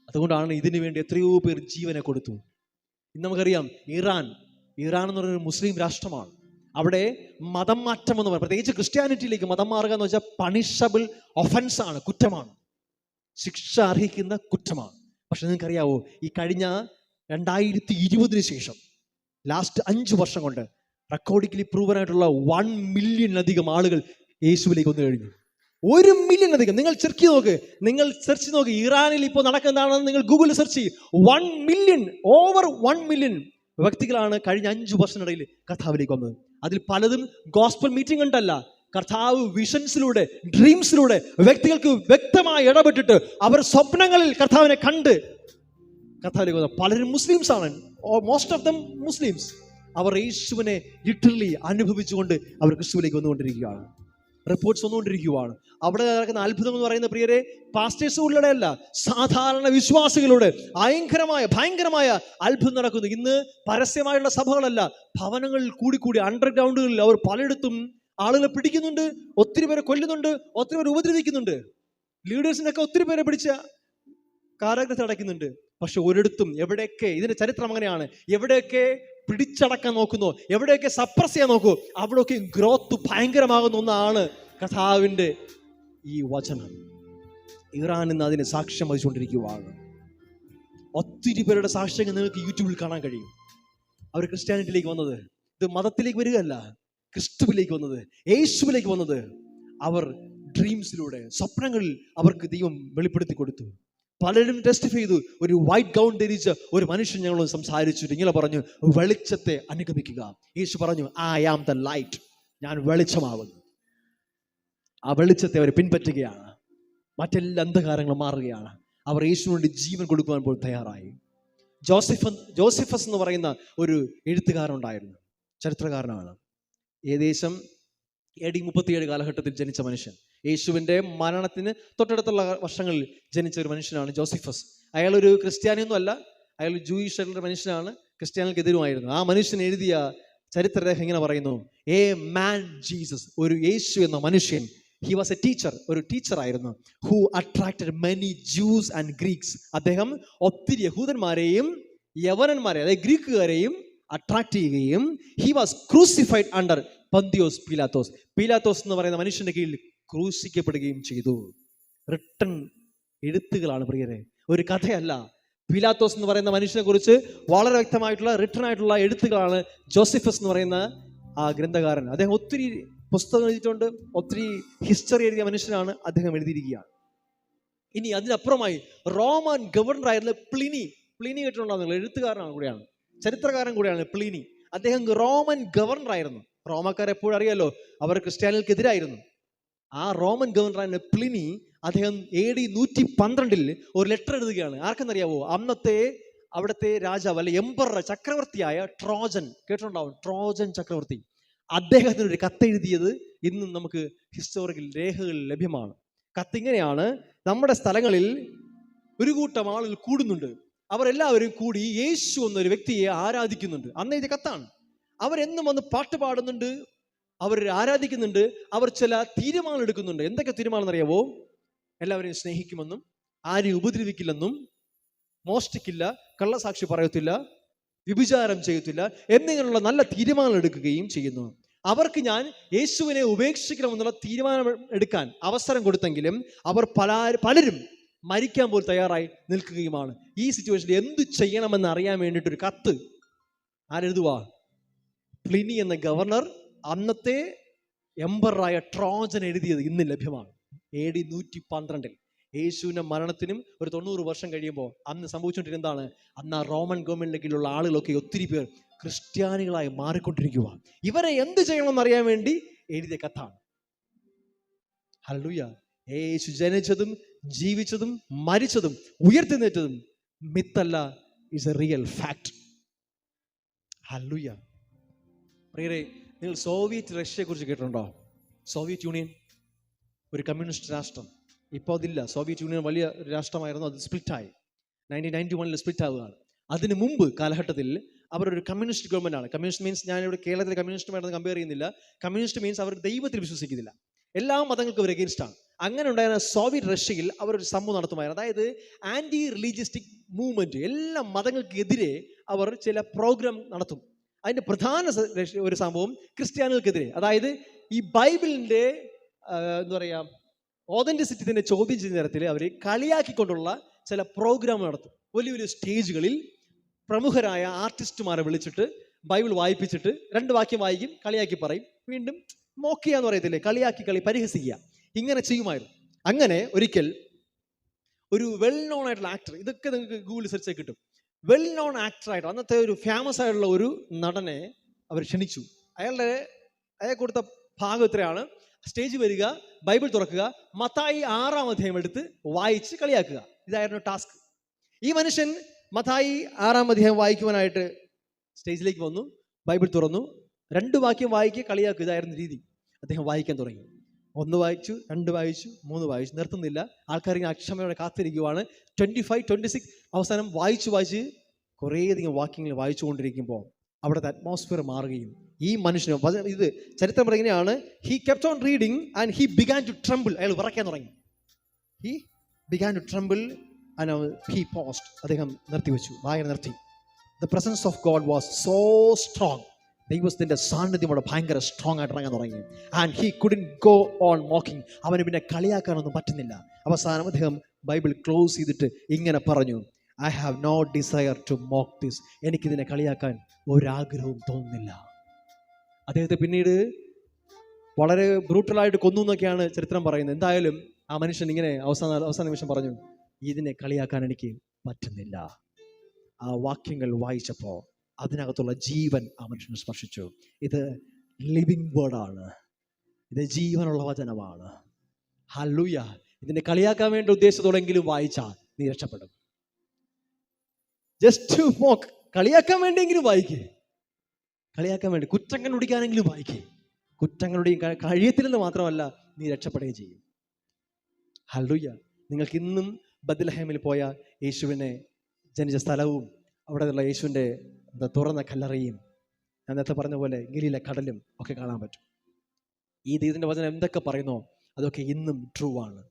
അതുകൊണ്ടാണ് ഇതിനു വേണ്ടി എത്രയോ പേർ ജീവനെ കൊടുത്തു. ഇന്ന് നമുക്കറിയാം ഇറാൻ എന്ന് പറയുന്ന മുസ്ലിം രാഷ്ട്രമാണ്. അവിടെ മതം മാറ്റം എന്ന് പറയുന്നത്, പ്രത്യേകിച്ച് ക്രിസ്ത്യാനിറ്റിയിലേക്ക് മതം മാറുക എന്ന് വെച്ചാൽ പണിഷബിൾ ഒഫൻസ് ആണ്, കുറ്റമാണ്, ശിക്ഷ അർഹിക്കുന്ന കുറ്റമാണ്. പക്ഷെ നിങ്ങൾക്കറിയാവോ, ഈ കഴിഞ്ഞ 2020 ശേഷം ലാസ്റ്റ് 5 വർഷം കൊണ്ട് റെക്കോർഡിക്കലി പ്രൂവനായിട്ടുള്ള 1 മില്യണിലധികം ആളുകൾ യേശുവിലേക്ക് വന്നു കഴിഞ്ഞു. 1 മില്യണിലധികം. നിങ്ങൾ നിങ്ങൾ സെർച്ച് നോക്ക്. ഇറാനിൽ ഇപ്പോൾ നടക്കുന്നതാണെന്ന് നിങ്ങൾ ഗൂഗിളിൽ സെർച്ച് ചെയ്യും. 1 മില്യൺ, ഓവർ 1 മില്യൺ വ്യക്തികളാണ് കഴിഞ്ഞ 5 വർഷത്തിനിടയിൽ കർത്താവിലേക്ക് വന്നത്. അതിൽ പലതും ഗോസ്പൽ മീറ്റിംഗ് ഉണ്ടല്ല, കർത്താവ് വിഷൻസിലൂടെ, ഡ്രീംസിലൂടെ വ്യക്തികൾക്ക് വ്യക്തമായി ഇടപെട്ടിട്ട് അവർ സ്വപ്നങ്ങളിൽ കർത്താവിനെ കണ്ട് കർത്താവിലേക്ക് വന്നത്. പലരും മുസ്ലിംസ് ആണ്, മോസ്റ്റ് ഓഫ് ദം മുസ്ലിംസ്. അവർ യേശുവിനെ ലിറ്ററലി അനുഭവിച്ചുകൊണ്ട് അവർ ക്രിസ്തുവിലേക്ക് വന്നുകൊണ്ടിരിക്കുകയാണ്. റിപ്പോർട്ട്സ് വന്നുകൊണ്ടിരിക്കുകയാണ്. അവിടെ നടക്കുന്ന അത്ഭുതം എന്ന് പറയുന്ന പ്രിയരെ പാസ്റ്റേഴ്സുകളുടെ അല്ല, സാധാരണ വിശ്വാസികളുടെ ഭയങ്കരമായ അത്ഭുതം നടക്കുന്നു. ഇന്ന് പരസ്യമായുള്ള സഭകളല്ല, ഭവനങ്ങളിൽ കൂടി അണ്ടർഗ്രൗണ്ടുകളിൽ അവർ പലയിടത്തും ആളുകളെ പിടിക്കുന്നുണ്ട്, ഒത്തിരി പേരെ കൊല്ലുന്നുണ്ട്, ഒത്തിരി പേരെ ഉപദ്രവിക്കുന്നുണ്ട്. ലീഡേഴ്സിനൊക്കെ ഒത്തിരി പേരെ പിടിച്ച കാരാഗ്രഹത്തിൽ അടയ്ക്കുന്നുണ്ട്. പക്ഷെ ഒരിടത്തും എവിടെയൊക്കെ ഇതിന്റെ ചരിത്രം അങ്ങനെയാണ്, എവിടെയൊക്കെ പിടിച്ചടക്കാൻ നോക്കുന്നോ, എവിടെയൊക്കെ സപ്രസ് ചെയ്യാൻ നോക്കൂ, അവിടെയൊക്കെ ഗ്രോത്ത് ഭയങ്കരമാകുന്ന ഒന്നാണ് കർത്താവിന്റെ ഈ വചനം. ഇറാൻ ഇന്ന് അതിന് സാക്ഷ്യം വഹിച്ചുകൊണ്ടിരിക്കുകയാണ്. ഒത്തിരി പേരുടെ സാക്ഷ്യങ്ങൾ നിങ്ങൾക്ക് യൂട്യൂബിൽ കാണാൻ കഴിയും. അവർ ക്രിസ്ത്യാനിറ്റിയിലേക്ക് വന്നത്, ഇത് മതത്തിലേക്ക് വരികയല്ല, ക്രിസ്തുവിലേക്ക് വന്നത്, യേശുവിലേക്ക് വന്നത്. അവർ ഡ്രീംസിലൂടെ, സ്വപ്നങ്ങളിൽ അവർക്ക് ദൈവം വെളിപ്പെടുത്തി കൊടുത്തു. പലരും ടെസ്റ്റിഫൈ ചെയ്തു. ഒരു വൈറ്റ് ഗൗൺ ധരിച്ച ഒരു മനുഷ്യൻ ഞങ്ങൾ സംസാരിച്ചിട്ട് ഇങ്ങനെ പറഞ്ഞു, വെളിച്ചത്തെ അനുഗമിക്കുക. യേശു പറഞ്ഞു, ഐ ആം ദ ലൈറ്റ്, ഞാൻ വെളിച്ചമാവുന്നു. ആ വെളിച്ചത്തെ അവർ പിൻപറ്റുകയാണ്. മറ്റെല്ലാ അന്ധകാരങ്ങളും മാറുകയാണ്. അവർ യേശുവിന് വേണ്ടി ജീവൻ കൊടുക്കുവാൻ പോലും തയ്യാറായി. ജോസഫസ് എന്ന് പറയുന്ന ഒരു എഴുത്തുകാരനുണ്ടായിരുന്നു, ചരിത്രകാരനാണ്. ഏകദേശം AD 37 കാലഘട്ടത്തിൽ ജനിച്ച മനുഷ്യൻ. യേശുവിൻ്റെ മരണത്തിന് തൊട്ടടുത്തുള്ള വർഷങ്ങളിൽ ജനിച്ച ഒരു മനുഷ്യനാണ് ജോസഫസ്. അയാളൊരു ക്രിസ്ത്യാനിയൊന്നും അല്ല, അയാൾ ജൂയിഷ് മനുഷ്യനാണ്, ക്രിസ്ത്യാനികൾക്കെതിരുമായിരുന്നു. ആ മനുഷ്യൻ എഴുതിയ ചരിത്രരേഖ ഇങ്ങനെ പറയുന്നു, എ മാൻ ജീസസ്, ഒരു യേശു എന്ന മനുഷ്യൻ, ഹി വാസ് എ ടീച്ചർ, ഒരു ടീച്ചറായിരുന്നു, who attracted many Jews and Greeks. അദ്ദേഹം ഒത്തിരി യഹൂദന്മാരെയും യവനന്മാരെയും, അതായത് ഗ്രീക്കുകാരെയും അട്രാക്ട് ചെയ്യുകയും, ഹി വാസ് ക്രൂസിഫൈഡ് അണ്ടർ പന്തിയോസ് പീലാത്തോസ്, പീലാത്തോസ് എന്ന് പറയുന്ന മനുഷ്യന്റെ കീഴിൽ ക്രൂശിക്കപ്പെടുകയും ചെയ്തു. റിട്ടൺ എഴുത്തുകളാണ് പ്രിയരെ, ഒരു കഥയല്ല. പീലാത്തോസ് എന്ന് പറയുന്ന മനുഷ്യനെ കുറിച്ച് വളരെ വ്യക്തമായിട്ടുള്ള റിട്ടൺ ആയിട്ടുള്ള എഴുത്തുകളാണ് ജോസഫസ് എന്ന് പറയുന്ന ആ ഗ്രന്ഥകാരൻ. അദ്ദേഹം ഒത്തിരി പുസ്തകം എഴുതിയിട്ടുണ്ട്, ഒത്തിരി ഹിസ്റ്ററി എഴുതിയ മനുഷ്യനാണ്, അദ്ദേഹം എഴുതിയിരിക്കുകയാണ്. ഇനി അതിനപ്പുറമായി റോമൻ ഗവർണർ ആയിരുന്ന പ്ലിനി കേട്ടിട്ടുണ്ടാകുന്ന എഴുത്തുകാരനാണ് കൂടെയാണ്, ചരിത്രകാരൻ കൂടെയാണ് പ്ലിനി. അദ്ദേഹം റോമൻ ഗവർണർ ആയിരുന്നു. റോമക്കാർ എപ്പോഴും അറിയാലോ, അവർ ക്രിസ്ത്യാനികൾക്കെതിരായിരുന്നു. ആ റോമൻ ഗവർണറായ പ്ലിനി, അദ്ദേഹം AD 112 ഒരു ലെറ്റർ എഴുതുകയാണ്. ആർക്കെന്നറിയാവോ? അവിടുത്തെ രാജാവ് അല്ലെ എംപറർ, ചക്രവർത്തിയായ ട്രോജൻ, കേട്ടിട്ടുണ്ടാവും, ട്രോജൻ ചക്രവർത്തി. അദ്ദേഹത്തിനൊരു കത്തെഴുതിയത് ഇന്നും നമുക്ക് ഹിസ്റ്റോറിക്കൽ രേഖകളിൽ ലഭ്യമാണ്. കത്തിങ്ങനെയാണ്, നമ്മുടെ സ്ഥലങ്ങളിൽ ഒരു കൂട്ടം ആളുകൾ കൂടുന്നുണ്ട്, അവരെല്ലാവരും കൂടി യേശു എന്നൊരു വ്യക്തിയെ ആരാധിക്കുന്നുണ്ട്. അന്ന് എഴുതിയ കത്താണ്. അവരെന്നും വന്ന് പാട്ട് പാടുന്നുണ്ട്, അവർ ആരാധിക്കുന്നുണ്ട്, അവർ ചില തീരുമാനം എടുക്കുന്നുണ്ട്. എന്തൊക്കെ തീരുമാനം എന്നറിയാവോ? എല്ലാവരെയും സ്നേഹിക്കുമെന്നും, ആരെയും ഉപദ്രവിക്കില്ലെന്നും, മോഷ്ടിക്കില്ല, കള്ളസാക്ഷി പറയത്തില്ല, വ്യഭിചാരം ചെയ്യത്തില്ല എന്നിങ്ങനെയുള്ള നല്ല തീരുമാനം എടുക്കുകയും ചെയ്യുന്നു. അവർക്ക് ഞാൻ യേശുവിനെ ഉപേക്ഷിക്കണമെന്നുള്ള തീരുമാനം എടുക്കാൻ അവസരം കൊടുത്തെങ്കിലും അവർ പലരും മരിക്കാൻ പോലും തയ്യാറായി നിൽക്കുകയുമാണ്. ഈ സിറ്റുവേഷനിൽ എന്ത് ചെയ്യണമെന്ന് അറിയാൻ വേണ്ടിയിട്ടൊരു കത്ത് ആരെഴുതുവാ? പ്ലിനി എന്ന ഗവർണർ അന്നത്തെ എംപറായ ട്രോജൻ എഴുതിയത് ഇന്ന് ലഭ്യമാണ്. AD 112 യേശുവിന്റെ മരണത്തിനും ഒരു 90 വർഷം കഴിയുമ്പോൾ അന്ന് സംഭവിച്ചുകൊണ്ടിരുന്ന എന്താണ്? അന്ന് ആ റോമൻ ഗവൺമെന്റിന്റെ കീഴിലുള്ള ആളുകളൊക്കെ ഒത്തിരി പേർ ക്രിസ്ത്യാനികളായി മാറിക്കൊണ്ടിരിക്കുക. ഇവരെ എന്ത് ചെയ്യണമെന്ന് അറിയാൻ വേണ്ടി എഴുതിയ കത്താണ്. ഹല്ലേലൂയ. യേശു ജനിച്ചതും ജീവിച്ചതും മരിച്ചതും ഉയർത്തെഴുന്നേറ്റതും മിത്തല്ല, is a real fact. Hallelujah. പ്രിയരെ, നിങ്ങൾ സോവിയറ്റ് റഷ്യയെ കുറിച്ച് കേട്ടിട്ടുണ്ടോ? സോവിയറ്റ് യൂണിയൻ ഒരു കമ്മ്യൂണിസ്റ്റ് രാഷ്ട്രം. ഇപ്പോൾ അതില്ല. സോവിയറ്റ് യൂണിയൻ വലിയ രാഷ്ട്രമായിരുന്നു, അത് സ്പ്ലിറ്റായി. 1991 സ്പ്ലിറ്റ് ആവുകയാണ്. അതിന് മുമ്പ് കാലഘട്ടത്തിൽ അവരൊരു കമ്മ്യൂണിസ്റ്റ് ഗവൺമെന്റ് ആണ്. കമ്മ്യൂണിസ്റ്റ് മീൻസ്, ഞാനിവിടെ കേരളത്തിലെ കമ്മ്യൂണിസ്റ്റുമായിട്ട് കമ്പയർ ചെയ്യുന്നില്ല. കമ്മ്യൂണിസ്റ്റ് മീൻസ് അവർ ദൈവത്തിൽ വിശ്വസിക്കുന്നില്ല, എല്ലാ മതങ്ങൾക്കും അവർ എഗെയിൻസ്റ്റ് ആണ്. അങ്ങനെ ഉണ്ടായിരുന്ന സോവിയറ്റ് റഷ്യയിൽ അവരൊരു സംഭവം നടത്തുമായിരുന്നു. അതായത് ആന്റി റിലീജിയസ്റ്റിക് മൂവ്മെന്റ്, എല്ലാ മതങ്ങൾക്കെതിരെ അവർ ചില പ്രോഗ്രാം നടത്തും. അതിന്റെ പ്രധാന ഒരു സംഭവം ക്രിസ്ത്യാനികൾക്കെതിരെ, അതായത് ഈ ബൈബിളിന്റെ എന്താ പറയുക, ഓതന്റിസിറ്റി തന്നെ ചോദ്യം ചെയ്യുന്ന തരത്തിൽ അവർ കളിയാക്കിക്കൊണ്ടുള്ള ചില പ്രോഗ്രാം നടത്തും. വലിയ വലിയ സ്റ്റേജുകളിൽ പ്രമുഖരായ ആർട്ടിസ്റ്റുമാരെ വിളിച്ചിട്ട് ബൈബിൾ വായിപ്പിച്ചിട്ട് 2 വാക്യം വായിക്കും, കളിയാക്കി പറയും, വീണ്ടും മോക്കിയ എന്ന് പറയത്തില്ലേ, കളിയാക്കി പരിഹസിക്കുക, ഇങ്ങനെ ചെയ്യുമായിരുന്നു. അങ്ങനെ ഒരിക്കൽ ഒരു വെൽ നോൺ ആയിട്ടുള്ള ആക്ടർ, ഇതൊക്കെ നിങ്ങൾക്ക് ഗൂഗിൾ സെർച്ച് കിട്ടും, വെൽ നോൺ ആക്ടറായിട്ട് അന്നത്തെ ഒരു ഫേമസ് ആയിട്ടുള്ള ഒരു നടനെ അവർ ക്ഷണിച്ചു. അയാൾ കൊടുത്ത ഭാഗം ഇത്രയാണ്: സ്റ്റേജ് വരിക, ബൈബിൾ തുറക്കുക, മത്തായി 6-ാം അധ്യായം എടുത്ത് വായിച്ച് കളിയാക്കുക. ഇതായിരുന്നു ടാസ്ക്. ഈ മനുഷ്യൻ മത്തായി 6-ാം അധ്യായം വായിക്കുവാനായിട്ട് സ്റ്റേജിലേക്ക് വന്നു, ബൈബിൾ തുറന്നു, 2 വാക്യം വായിക്കുക, കളിയാക്കുക, ഇതായിരുന്നു രീതി. അദ്ദേഹം വായിക്കാൻ തുടങ്ങി. 1 വായിച്ചു, 2 വായിച്ചു, 3 വായിച്ചു, നിർത്തുന്നില്ല. ആൾക്കാർ ഇങ്ങനെ അക്ഷമയോടെ കാത്തിരിക്കുവാണ്. 25, 26 അവസാനം വായിച്ച് കുറേയധികം വാക്യങ്ങൾ വായിച്ചു കൊണ്ടിരിക്കുമ്പോൾ അവിടുത്തെ അറ്റ്മോസ്ഫിയർ മാറുകയും ഈ മനുഷ്യന്, ഇത് ചരിത്രം പറയുകയാണ്, he kept on reading and he began to tremble. അയാൾ വിറയ്ക്കാൻ തുടങ്ങി. He began to tremble and he paused. അദ്ദേഹം നിർത്തിവെച്ചു, വായന നിർത്തി. The presence of God was so strong. ദൈവത്തിൻ്റെ സാന്നിധ്യം അവിടെ ഭയങ്കര സ്ട്രോങ് ആയിട്ട് ഇറങ്ങാൻ തുടങ്ങി. And he couldn't go on mocking. അവന് പിന്നെ കളിയാക്കാനൊന്നും പറ്റുന്നില്ല. അവസാനം അദ്ദേഹം ബൈബിൾ ക്ലോസ് ചെയ്തിട്ട് ഇങ്ങനെ പറഞ്ഞു, I have no desire to mock this. എനിക്കിതിനെ കളിയാക്കാൻ ഒരാഗ്രഹവും തോന്നുന്നില്ല. അദ്ദേഹത്തെ പിന്നീട് വളരെ ബ്രൂട്ടലായിട്ട് കൊന്നു എന്നൊക്കെയാണ് ചരിത്രം പറയുന്നത്. എന്തായാലും ആ മനുഷ്യൻ ഇങ്ങനെ അവസാന നിമിഷം പറഞ്ഞു, ഇതിനെ കളിയാക്കാൻ എനിക്ക് പറ്റുന്നില്ല. ആ വാക്യങ്ങൾ വായിച്ചപ്പോൾ അതിനകത്തുള്ള ജീവൻ ആ മനുഷ്യനെ സ്പർശിച്ചു. ഇത് ലിവിങ് വേർഡാണ്, ഇത് ജീവനുള്ള വചനമാണ്. ഹല്ലേലൂയ. ഇതിനെ കളിയാക്കാൻ വേണ്ട ഉദ്ദേശത്തോടെങ്കിലും വായിച്ചാൽ നീ രക്ഷപ്പെടും. ജസ്റ്റ് മോക്ക്, കളിയാക്കാൻ വേണ്ടിയെങ്കിലും വായിക്കേ, കളിയാക്കാൻ വേണ്ടി, കുറ്റം കണ്ടുപിടിക്കാനെങ്കിലും വായിക്കേ. കുറ്റം കണ്ടുപിടിക്കാൻ കഴിയത്തില്ലെന്ന് മാത്രമല്ല, നീ രക്ഷപ്പെടുകയും ചെയ്യും. ഹല്ലേലൂയ. നിങ്ങൾക്ക് ഇന്നും ബത്ലഹേമിൽ പോയ യേശുവിനെ ജനിച്ച സ്ഥലവും അവിടെയുള്ള യേശുവിൻ്റെ തുറന്ന കല്ലറയും ഞാൻ നേരത്തെ പറഞ്ഞ പോലെ ഗലീല കടലും ഒക്കെ കാണാൻ പറ്റും. ഈ ദൈവത്തിൻ്റെ വചനം എന്തൊക്കെ പറയുന്നോ അതൊക്കെ ഇന്നും ട്രൂ ആണ്,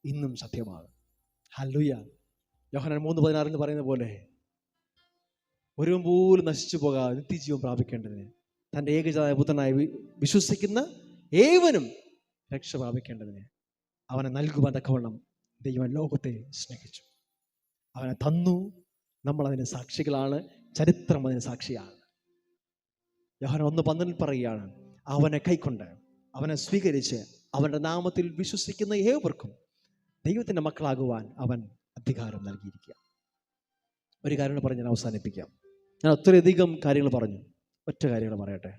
ഇന്നും സത്യമാണ്. ഹല്ലേലൂയ. യോഹന്നാൻ 3:16 എന്ന് പറയുന്ന പോലെ ഒരുവൻ പോലും നശിച്ചു പോകാതെ നിത്യജീവൻ പ്രാപിക്കേണ്ടതിന് തൻ്റെ ഏകജാതനായ പുത്രനായി വിശ്വസിക്കുന്ന ഏവനും രക്ഷ പ്രാപിക്കേണ്ടതിന് അവനെ നൽകുവാൻ തക്കവണ്ണം ദൈവം ലോകത്തെ സ്നേഹിച്ചു. അവനെ തന്നു. നമ്മളതിന് സാക്ഷികളാണ്. ചരിത്രം അതിന് സാക്ഷിയാണ്. യോഹന്നാൻ 1:12 പറയുകയാണ്, അവനെ കൈക്കൊണ്ട് അവനെ സ്വീകരിച്ച് അവൻ്റെ നാമത്തിൽ വിശ്വസിക്കുന്ന ഏവർക്കും ദൈവത്തിൻ്റെ മക്കളാകുവാൻ അവൻ അധികാരം നൽകിയിരിക്കുക. ഒരു കാര്യം പറഞ്ഞ് ഞാൻ അവസാനിപ്പിക്കാം. ഞാൻ ഒത്തിരിയധികം കാര്യങ്ങൾ പറഞ്ഞു, ഒറ്റ കാര്യങ്ങൾ പറയട്ടെ.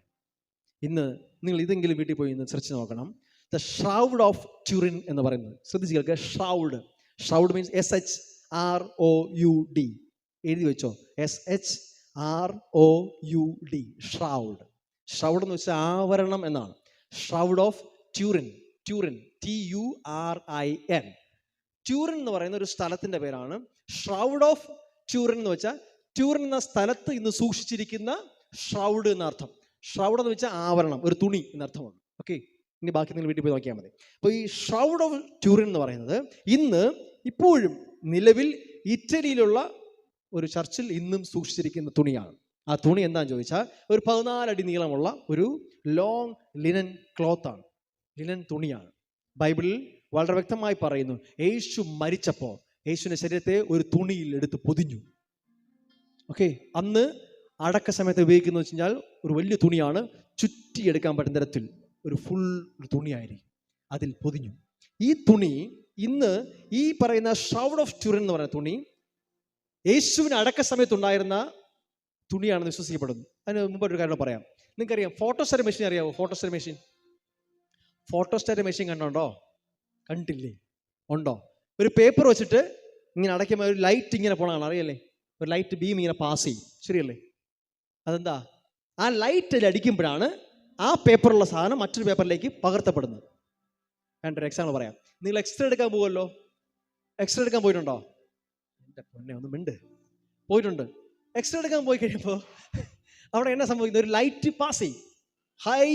ഇന്ന് നിങ്ങൾ ഇതെങ്കിലും വീട്ടിൽ പോയി ഇന്ന് സെർച്ച് നോക്കണം. ദ ഷ്രൗഡ് ഓഫ് ട്യൂറിൻ എന്ന് പറയുന്നത് ശ്രദ്ധിച്ച് കേൾക്കുക. Shroud means SHROUD. എഴുതി വെച്ചോ, SHROUD. ഷ്രൗഡ് എന്ന് വെച്ചാൽ ആവരണം എന്നാണ്. Shroud of Turin, TURIN. Turin എന്ന് പറയുന്ന ഒരു സ്ഥലത്തിന്റെ പേരാണ്. ഷ്രൗഡ് ഓഫ് ട്യൂറിൻ എന്ന് വെച്ചാൽ ട്യൂറിൻ എന്ന സ്ഥലത്ത് ഇന്ന് സൂക്ഷിച്ചിരിക്കുന്ന ഷ്രൗഡ് എന്നർത്ഥം. ഷ്രൗഡ് എന്ന് വെച്ചാൽ ആവരണം, ഒരു തുണി എന്നർത്ഥമാണ്. ഓക്കെ, ഇനി ബാക്കി നിങ്ങൾ വീട്ടിൽ പോയി നോക്കിയാൽ മതി. അപ്പോൾ ഈ ഷ്രൗഡ് ഓഫ് ട്യൂറിൻ എന്ന് പറയുന്നത് ഇപ്പോഴും നിലവിൽ ഇറ്റലിയിലുള്ള ഒരു ചർച്ചിൽ ഇന്നും സൂക്ഷിച്ചിരിക്കുന്ന തുണിയാണ്. ആ തുണി എന്താണെന്ന് ചോദിച്ചാൽ ഒരു 14 അടി നീളമുള്ള ഒരു ലോങ് ലിനൻ ക്ലോത്താണ്, ലിനൻ തുണിയാണ്. ബൈബിളിൽ വളരെ വ്യക്തമായി പറയുന്നു, യേശു മരിച്ചപ്പോൾ യേശുവിൻ്റെ ശരീരത്തെ ഒരു തുണിയിൽ എടുത്ത് പൊതിഞ്ഞു. ഓക്കെ, അന്ന് അടക്ക സമയത്ത് ഉപയോഗിക്കുന്നത് വെച്ച് കഴിഞ്ഞാൽ ഒരു വലിയ തുണിയാണ്, ചുറ്റിയെടുക്കാൻ പറ്റുന്ന തരത്തിൽ ഒരു ഫുൾ തുണിയായിരിക്കും, അതിൽ പൊതിഞ്ഞു. ഈ തുണി ഇന്ന് ഈ പറയുന്ന ഷ്രൗഡ് ഓഫ് ട്യൂറിൻ എന്ന് പറയുന്ന തുണി യേശുവിന് അടക്ക സമയത്തുണ്ടായിരുന്ന തുണിയാണെന്ന് വിശ്വസിക്കപ്പെടുന്നു. അതിന് മുമ്പൊരു കാര്യം പറയാം. നിങ്ങൾക്കറിയാം ഫോട്ടോസ്റ്റാറ്റ് മെഷീൻ അറിയാമോ? ഫോട്ടോസ്റ്റാറ്റ് മെഷീൻ കണ്ടോ? കണ്ടില്ലേ? ഉണ്ടോ? ഒരു പേപ്പർ വെച്ചിട്ട് ഇങ്ങനെ അടയ്ക്കുമ്പോൾ ഒരു ലൈറ്റ് ഇങ്ങനെ പോകണം, അറിയല്ലേ? ഒരു ലൈറ്റ് ബീം ഇങ്ങനെ പാസ് ചെയ്യും, ശരിയല്ലേ? അതെന്താ? ആ ലൈറ്റ് അടിക്കുമ്പോഴാണ് ആ പേപ്പറുള്ള സാധനം മറ്റൊരു പേപ്പറിലേക്ക് പകർത്തപ്പെടുന്നത്. വേണ്ടൊരു എക്സാമ്പിൾ പറയാം. നിങ്ങൾ എക്സ്റേ എടുക്കാൻ പോകുമല്ലോ, എക്സ്റേ എടുക്കാൻ പോയിട്ടുണ്ടോ? എൻ്റെ പൊന്നെ ഒന്ന് മിണ്ട്. പോയിട്ടുണ്ട്. എക്സ്റേ എടുക്കാൻ പോയി കഴിയുമ്പോൾ അവിടെ എന്നാ സംഭവിക്കുന്നത്? ഒരു ലൈറ്റ് പാസ് ചെയ്യും, ഹൈ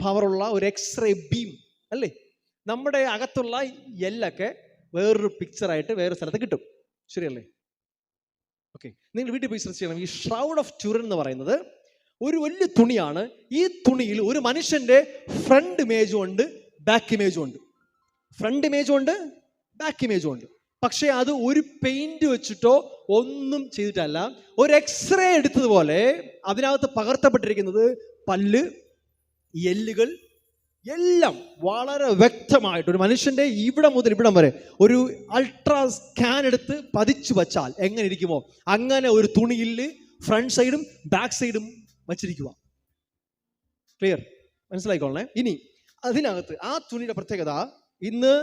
പവറുള്ള ഒരു എക്സ്റേ ബീം അല്ലേ? നമ്മുടെ അകത്തുള്ള എല്ലൊക്കെ വേറൊരു പിക്ചറായിട്ട് വേറൊരു സ്ഥലത്ത് കിട്ടും, ശരിയല്ലേ? ഓക്കെ, നിങ്ങൾ വീട്ടിൽ പോയി സെർച്ച് ചെയ്യണം. ഈ ഷ്രൗഡ് ഓഫ് ട്യൂറിൻ എന്ന് പറയുന്നത് ഒരു വലിയ തുണിയാണ്. ഈ തുണിയിൽ ഒരു മനുഷ്യന്റെ ഫ്രണ്ട് ഇമേജും ഉണ്ട്, ബാക്ക് ഇമേജും ഉണ്ട്. ഫ്രണ്ട് ഇമേജും ഉണ്ട്, ബാക്ക് ഇമേജും ഉണ്ട്. പക്ഷെ അത് ഒരു പെയിന്റ് വെച്ചിട്ടോ ഒന്നും ചെയ്തിട്ടല്ല, ഒരു എക്സ്റേ എടുത്തതുപോലെ അതിനകത്ത് പകർത്തപ്പെട്ടിരിക്കുന്നത് പല്ല്, എല്ലുകൾ എല്ലാം വളരെ വ്യക്തമായിട്ട് ഒരു മനുഷ്യന്റെ ഇവിടെ മുതൽ ഇവിടം വരെ ഒരു അൾട്രാ സ്കാൻ എടുത്ത് പതിച്ചു വച്ചാൽ എങ്ങനെ ഇരിക്കുമോ അങ്ങനെ ഒരു തുണിയിൽ ഫ്രണ്ട് സൈഡും ബാക്ക് സൈഡും വച്ചിരിക്കുക. ക്ലിയർ? മനസ്സിലായിക്കോളണേ. ഇനി അതിനകത്ത് ആ തുണിയുടെ പ്രത്യേകത, ഇന്ന്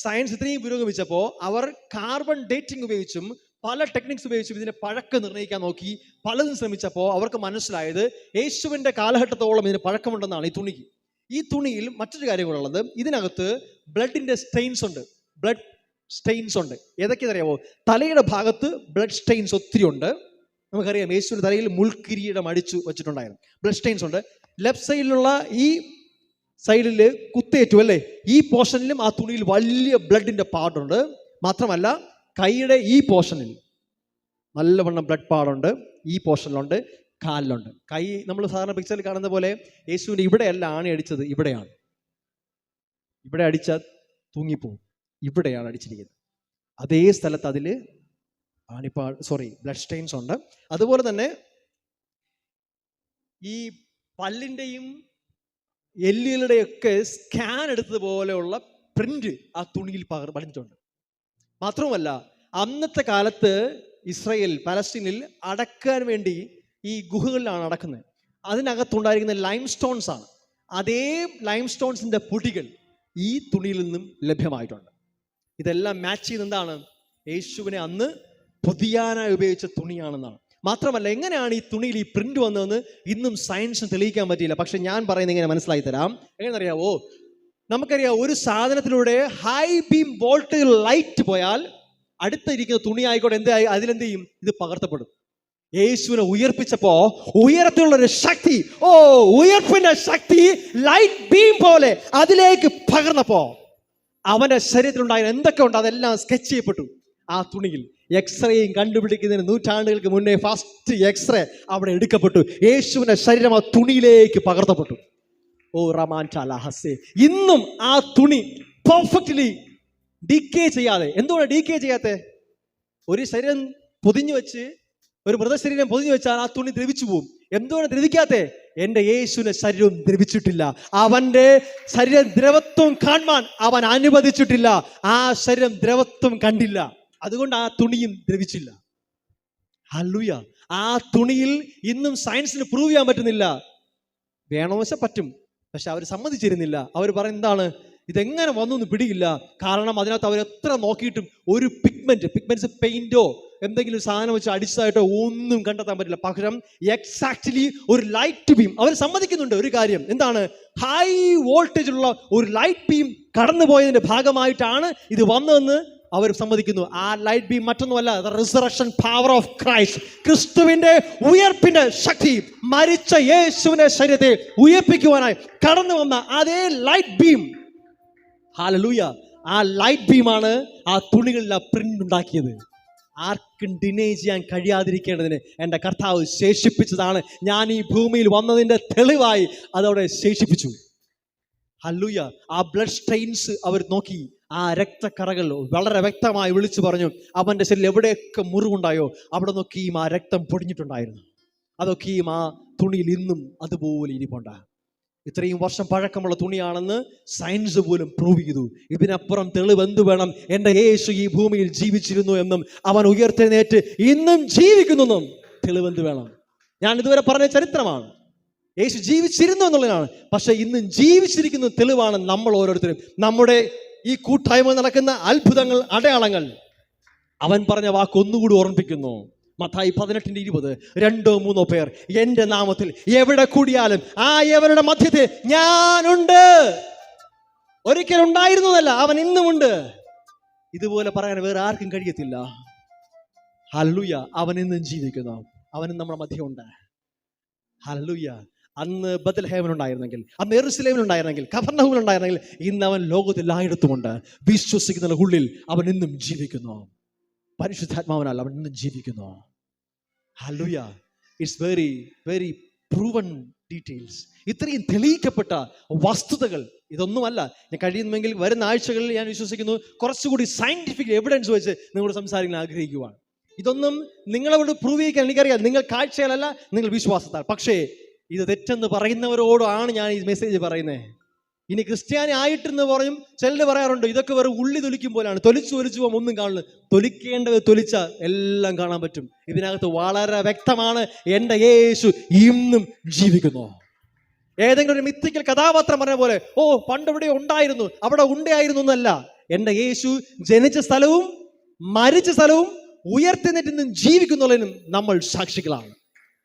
സയൻസ് ഇത്രയും പുരോഗമിച്ചപ്പോൾ അവർ കാർബൺ ഡേറ്റിംഗ് ഉപയോഗിച്ചും പല ടെക്നിക്സ് ഉപയോഗിച്ചും ഇതിന്റെ പഴക്കം നിർണ്ണയിക്കാൻ നോക്കി. പലതും ശ്രമിച്ചപ്പോൾ അവർക്ക് മനസ്സിലായത് യേശുവിന്റെ കാലഘട്ടത്തോളം ഇതിന് പഴക്കമുണ്ടെന്നാണ് ഈ തുണിക്ക്. ഈ തുണിയിൽ മറ്റൊരു കാര്യം കൂടെ ഉള്ളത്, ഇതിനകത്ത് ബ്ലഡിന്റെ സ്റ്റെയിൻസ് ഉണ്ട്. ബ്ലഡ് സ്റ്റെയിൻസ് ഉണ്ട്. ഏതൊക്കെയെന്നറിയാമോ? തലയുടെ ഭാഗത്ത് ബ്ലഡ് സ്റ്റെയിൻസ് ഒത്തിരി ഉണ്ട്. നമുക്കറിയാം യേശുവിന്റെ തലയിൽ മുൾക്കിരീടം അടിച്ചു വെച്ചിട്ടുണ്ടായിരുന്നു. ബ്ലഡ് സ്റ്റെയിൻസ് ഉണ്ട്. ലെഫ്റ്റ് സൈഡിലുള്ള ഈ സൈഡിൽ കുത്തേറ്റു അല്ലേ, ഈ പോർഷനിലും ആ തുണിയിൽ വലിയ ബ്ലഡിന്റെ പാടുണ്ട്. മാത്രമല്ല കൈയുടെ ഈ പോർഷനിൽ നല്ലവണ്ണം ബ്ലഡ് പാടുണ്ട്. ഈ പോർഷനിലുണ്ട്, കാലിലുണ്ട്. കൈ നമ്മൾ സാധാരണ പിക്ചറിൽ കാണുന്ന പോലെ യേശുവിൻ്റെ ഇവിടെയല്ല ആണി അടിച്ചത്, ഇവിടെയാണ്. ഇവിടെ അടിച്ചാൽ തൂങ്ങിപ്പോവും. ഇവിടെയാണ് അടിച്ചിരിക്കുന്നത്. അതേ സ്ഥലത്ത് അതിൽ ബ്ലഡ് സ്റ്റെയിൻസ് ഉണ്ട്. അതുപോലെ തന്നെ ഈ പല്ലിൻ്റെയും എല്ലുകളുടെയൊക്കെ സ്കാൻ എടുത്തതുപോലെയുള്ള പ്രിന്റ് ആ തുണിയിൽ പതിഞ്ഞിട്ടുണ്ട്. മാത്രവുമല്ല അന്നത്തെ കാലത്ത് ഇസ്രായേൽ പലസ്തീനിൽ അടക്കാൻ വേണ്ടി ഈ ഗുഹകളിലാണ് അടക്കുന്നത്. അതിനകത്തുണ്ടായിരിക്കുന്ന ലൈം സ്റ്റോൺസ് ആണ്. അതേ ലൈം സ്റ്റോൺസിന്റെ പൊടികൾ ഈ തുണിയിൽ നിന്നും ലഭ്യമായിട്ടുണ്ട്. ഇതെല്ലാം മാച്ച് ചെയ്യുന്ന എന്താണ്? യേശുവിനെ അന്ന് പൊതിയാനായി ഉപയോഗിച്ച തുണിയാണെന്നാണ്. മാത്രമല്ല എങ്ങനെയാണ് ഈ തുണിയിൽ ഈ പ്രിന്റ് വന്നതെന്ന് ഇന്നും സയൻസിന് തെളിയിക്കാൻ പറ്റിയില്ല. പക്ഷെ ഞാൻ പറയുന്നത് ഇങ്ങനെ മനസ്സിലാക്കി തരാം. എങ്ങനെയറിയാവോ? നമുക്കറിയാം ഒരു സാധനത്തിലൂടെ ഹൈ ബീം വോൾട്ടേജ് ലൈറ്റ് പോയാൽ അടുത്തിരിക്കുന്ന തുണി ആയിക്കോട്ടെ അതിലെന്ത് ചെയ്യും? ഇത് പകർത്തപ്പെടും. യേശുവിനെ ഉയർപ്പിച്ചപ്പോ ഉയരത്തിലുള്ളൊരു ശക്തി, ഉയർപ്പിന്റെ ശക്തി ലൈറ്റ് ബീം പോലെ അതിലേക്ക് പകർന്നപ്പോ അവന്റെ ശരീരത്തിലുണ്ടായ എന്തൊക്കെ ഉണ്ട് അതെല്ലാം സ്കെച്ച് ചെയ്യപ്പെട്ടു ആ തുണിയിൽ. എക്സ്റേയും കണ്ടുപിടിക്കുന്നതിന് നൂറ്റാണ്ടുകൾക്ക് മുന്നേ ഫസ്റ്റ് എക്സ്റേ അവിടെ എടുക്കപ്പെട്ടു. യേശുവിന്റെ ശരീരം ആ തുണിയിലേക്ക് പകർത്തപ്പെട്ടു. ഇന്നും ആ തുണി പെർഫെക്റ്റ്ലി ഡീക്കേ ചെയ്യാതെ. എന്തുകൊണ്ട് ഡീക്കേ ചെയ്യാത്തെ? ഒരു ശരീരം പൊതിഞ്ഞു വെച്ച്, ഒരു മൃതശരീരം പൊതിഞ്ഞു വെച്ചാൽ ആ തുണി ദ്രവിച്ചു പോകും. എന്തുകൊണ്ട് ദ്രവിക്കാത്തെ? എന്റെ യേശുവിന്റെ ശരീരവും ദ്രവിച്ചിട്ടില്ല. അവന്റെ ശരീരം ദ്രവത്വം കാണാൻ അവൻ അനുവദിച്ചിട്ടില്ല. ആ ശരീരം ദ്രവത്വം കണ്ടില്ല. അതുകൊണ്ട് ആ തുണിയും ദ്രവിച്ചില്ല. ഹല്ലേലൂയ. ആ തുണിയിൽ ഇന്നും സയൻസിന് പ്രൂവ് ചെയ്യാൻ പറ്റുന്നില്ല. വേണമെന്ന് പറ്റും, പക്ഷെ അവർ സമ്മതിച്ചിരുന്നില്ല. അവർ പറയുന്നതാണ്, ഇതെങ്ങനെ വന്നു എന്ന് പിടിയില്ല. കാരണം അതിനകത്ത് അവർ എത്ര നോക്കിയിട്ടും ഒരു പിഗ്മെന്റ്സ് പെയിന്റോ എന്തെങ്കിലും സാധനം വെച്ച് അടിച്ചതായിട്ടോ ഒന്നും കണ്ടെത്താൻ പറ്റില്ല. പകരം എക്സാക്ട്ലി ഒരു ലൈറ്റ് ബീം അവർ സമ്മതിക്കുന്നുണ്ട്. ഒരു കാര്യം എന്താണ്? ഹൈ വോൾട്ടേജിലുള്ള ഒരു ലൈറ്റ് ബീം കടന്നു പോയതിന്റെ ഭാഗമായിട്ടാണ് ഇത് വന്നതെന്ന് അവർ സമ്മതിക്കുന്നു. ആ ലൈറ്റ് ബീം മറ്റൊന്നുമല്ല, the resurrection power of Christ. ക്രിസ്തുവിന്റെ ഉയർപ്പിന്റെ ശക്തി, മരിച്ച യേശുവിന്റെ ശരീരത്തെ ഉയർപ്പിക്കുവാനായി കടന്നു വന്ന അതേ ലൈറ്റ് ബീം. ഹല്ലേലൂയ. ആ ലൈറ്റ് ബീമാണ് ആ തുണികളിൽ ആ പ്രിന്റ് ഉണ്ടാക്കിയത്. ആർക്കും ഡിനേ ചെയ്യാൻ കഴിയാതിരിക്കേണ്ടതിന് എൻ്റെ കർത്താവ് ശേഷിപ്പിച്ചതാണ്. ഞാൻ ഈ ഭൂമിയിൽ വന്നതിൻ്റെ തെളിവായി അതവിടെ ശേഷിപ്പിച്ചു. ഹല്ലേലൂയ. ആ ബ്ലഡ് സ്റ്റെയിൻസ് അവർ നോക്കി. ആ രക്തക്കറകൾ വളരെ വ്യക്തമായി വിളിച്ചു പറഞ്ഞു. അവൻ്റെ ശരീരം എവിടെയൊക്കെ മുറിവുണ്ടായോ അവിടെ നോക്കിയും ആ രക്തം പൊടിഞ്ഞിട്ടുണ്ടായിരുന്നു. അതൊക്കെയും ആ തുണിയിൽ ഇന്നും അതുപോലെ ഇരിപ്പുണ്ട്. ഇത്രയും വർഷം പഴക്കമുള്ള തുണിയാണെന്ന് സയൻസ് പോലും പ്രൂവ് ചെയ്തു. ഇതിനപ്പുറം തെളിവ് എന്ത് വേണം? എൻ്റെ യേശു ഈ ഭൂമിയിൽ ജീവിച്ചിരുന്നു എന്നും അവൻ ഉയർത്തെഴുന്നേറ്റ് ഇന്നും ജീവിക്കുന്നു എന്നും തെളിവെന്ത് വേണം? ഞാൻ ഇതുവരെ പറഞ്ഞ ചരിത്രമാണ്. യേശു ജീവിച്ചിരുന്നു എന്നുള്ളതാണ്. പക്ഷെ ഇന്നും ജീവിച്ചിരിക്കുന്ന തെളിവാണ് നമ്മൾ ഓരോരുത്തരും. നമ്മുടെ ഈ കൂട്ടായ്മ നടക്കുന്ന അത്ഭുതങ്ങൾ, അടയാളങ്ങൾ അവൻ പറഞ്ഞ വാക്ക് ഒന്നുകൂടി ഓർമ്മിപ്പിക്കുന്നു. മത്തായി 18:20, 2-3 പേർ എൻ്റെ നാമത്തിൽ എവിടെ കൂടിയാലും ആ എവരുടെ മധ്യത്തിൽ ഞാനുണ്ട്. ഒരിക്കലും ഉണ്ടായിരുന്നതല്ല, അവൻ ഇന്നുമുണ്ട്. ഇതുപോലെ പറയാൻ വേറെ ആർക്കും കഴിയത്തില്ല. ഹല്ലേലൂയ. അവൻ ഇന്നും ജീവിക്കുന്നു. അവനും നമ്മുടെ മധ്യമുണ്ട്. ഹല്ലേലൂയ. അന്ന് ബത്ലഹേമിൽ ഉണ്ടായിരുന്നെങ്കിൽ, അന്ന് യെരൂശലേമിൽ ഉണ്ടായിരുന്നെങ്കിൽ, കഫർനഹൂമിൽ ഉണ്ടായിരുന്നെങ്കിൽ, ഇന്ന് അവൻ ലോകത്തിൽ എല്ലായിടത്തുമുണ്ട്. വിശ്വസിക്കുന്ന ഉള്ളിൽ അവൻ ഇന്നും ജീവിക്കുന്നു. പരിശുദ്ധാത്മാവിനാൽ അവൻ ഇന്നും ജീവിക്കുന്നു. Hallelujah. It's very very proven details. ഇത്രയും തെളിയിക്കപ്പെട്ട വസ്തുതകൾ ഇതൊന്നുമല്ല. ഞാൻ കഴിയുമെങ്കിൽ വരുന്ന ആഴ്ചകളിൽ ഞാൻ വിശ്വസിക്കുന്നു കുറച്ചുകൂടി സയന്റിഫിക് എവിഡൻസ് വെച്ച് നിങ്ങളോട് സംസാരിക്കാൻ ആഗ്രഹിക്കുവാണ്. ഇതൊന്നും നിങ്ങളോട് പ്രൂവ് ചെയ്യിക്കാൻ എനിക്കറിയാം. നിങ്ങൾ കാഴ്ചയാലല്ല, നിങ്ങൾ വിശ്വാസത്താൽ. പക്ഷേ ഇത് തെറ്റെന്ന് പറയുന്നവരോടാണ് ഞാൻ ഈ മെസ്സേജ് പറയുന്നത്. ഇനി ക്രിസ്ത്യാനി ആയിട്ടെന്ന് പറയും ചിലർ പറയാറുണ്ട്, ഇതൊക്കെ വെറും ഉള്ളി തൊലിക്കും പോലെയാണ്, തൊലിച്ചു പോകുമ്പോൾ ഒന്നും കാണില്ല. തൊലിക്കേണ്ടത് തൊലിച്ച എല്ലാം കാണാൻ പറ്റും. ഇതിനകത്ത് വളരെ വ്യക്തമാണ്, എൻ്റെ യേശു ഇന്നും ജീവിക്കുന്നു. ഏതെങ്കിലും ഒരു മിത്തിക്കൽ കഥാപാത്രം പറഞ്ഞ പോലെ പണ്ടിവിടെ ഉണ്ടായിരുന്നു, അവിടെ ഉണ്ടായിരുന്നു എന്നല്ല. എൻ്റെ യേശു ജനിച്ച സ്ഥലവും മരിച്ച സ്ഥലവും ഉയർത്തെന്നിട്ടും ജീവിക്കുന്നുള്ളതിനും നമ്മൾ സാക്ഷികളാണ്.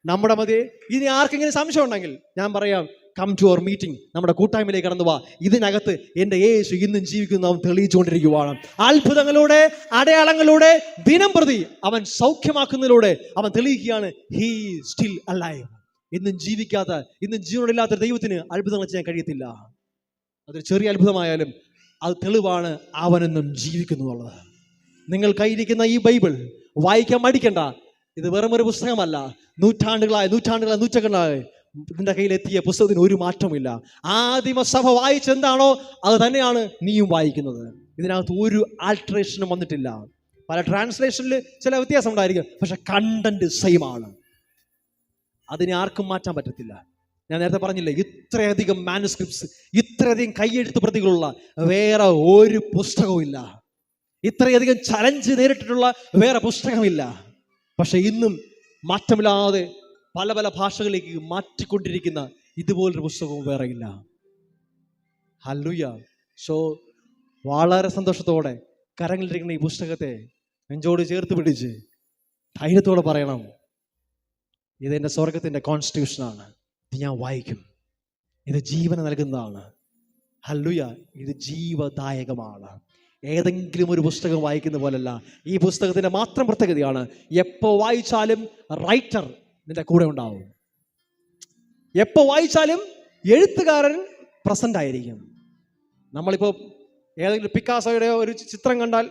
നമ്മുടെ മതി. ഇനി ആർക്കെങ്കിലും സംശയം ഉണ്ടെങ്കിൽ ഞാൻ പറയാം, കം ടു അവർ മീറ്റിംഗ്, നമ്മുടെ കൂട്ടായ്മയിലേക്ക് കടന്നു വാ. ഇതിനകത്ത് എൻ്റെ യേശു ഇന്നും ജീവിക്കുന്ന അവൻ തെളിയിച്ചുകൊണ്ടിരിക്കുവാണ്. അത്ഭുതങ്ങളുടെ അടയാളങ്ങളുടെ ദിനം പ്രതി അവൻ സൗഖ്യമാക്കുന്നതിലൂടെ അവൻ തെളിയിക്കുകയാണ്, ഹീ സ്റ്റിൽ അലൈവ്. ഇന്നും ജീവിക്കാത്ത, ഇന്നും ജീവനില്ലാത്ത ദൈവത്തിന് അത്ഭുതങ്ങൾ ചെയ്യാൻ കഴിയത്തില്ല. അതൊരു ചെറിയ അത്ഭുതമായാലും അത് തെളിവാണ് അവനെന്നും ജീവിക്കുന്നു എന്നുള്ളത്. നിങ്ങൾ കയ്യിരിക്കുന്ന ഈ ബൈബിൾ വായിക്കാൻ മടിക്കണ്ട. ഇത് വെറും ഒരു പുസ്തകമല്ല. നൂറ്റാണ്ടുകളായി നിന്റെ കയ്യിലെത്തിയ പുസ്തകത്തിന് ഒരു മാറ്റമില്ല. ആദിമസഭ വായിച്ചെന്താണോ അത് തന്നെയാണ് നീയും വായിക്കുന്നത്. ഇതിനകത്ത് ഒരു ആൾട്രേഷനും വന്നിട്ടില്ല. പല ട്രാൻസ്ലേഷനിൽ ചില വ്യത്യാസം ഉണ്ടായിരിക്കും, പക്ഷെ കണ്ടന്റ് സെയിം ആണ്. അതിനെ ആർക്കും മാറ്റാൻ പറ്റത്തില്ല. ഞാൻ നേരത്തെ പറഞ്ഞില്ലേ, ഇത്രയധികം മാനുസ്ക്രിപ്റ്റ്സ്, ഇത്രയധികം കൈയെഴുത്ത് പ്രതികളുള്ള വേറെ ഒരു പുസ്തകവും ഇല്ല. ഇത്രയധികം ചലഞ്ച് നേരിട്ടിട്ടുള്ള വേറെ പുസ്തകമില്ല. പക്ഷെ ഇന്നും മാറ്റമില്ലാതെ പല പല ഭാഷകളിലേക്ക് മാറ്റിക്കൊണ്ടിരിക്കുന്ന ഇതുപോലൊരു പുസ്തകവും വേറെ ഇല്ല. ഹല്ലേലൂയ. സോ വളരെ സന്തോഷത്തോടെ കരങ്ങളിലിരിക്കുന്ന ഈ പുസ്തകത്തെ നെഞ്ചോട് ചേർത്ത് പിടിച്ച് ധൈര്യത്തോടെ പറയണം, ഇതെൻ്റെ സ്വർഗത്തിൻ്റെ കോൺസ്റ്റിറ്റ്യൂഷനാണ്. ഇത് ഞാൻ വായിക്കും. ഇത് ജീവന നൽകുന്നതാണ്. ഹല്ലേലൂയ. ഇത് ജീവദായകമാണ്. ഏതെങ്കിലും ഒരു പുസ്തകം വായിക്കുന്ന പോലല്ല. ഈ പുസ്തകത്തിൻ്റെ മാത്രം പ്രത്യേകതയാണ്, എപ്പോൾ വായിച്ചാലും റൈറ്റർ നിന്റെ കൂടെ ഉണ്ടാവും. എപ്പോൾ വായിച്ചാലും എഴുത്തുകാരൻ പ്രസന്റ് ആയിരിക്കും. നമ്മളിപ്പോൾ ഏതെങ്കിലും പിക്കാസോയുടെ ഒരു ചിത്രം കണ്ടാൽ,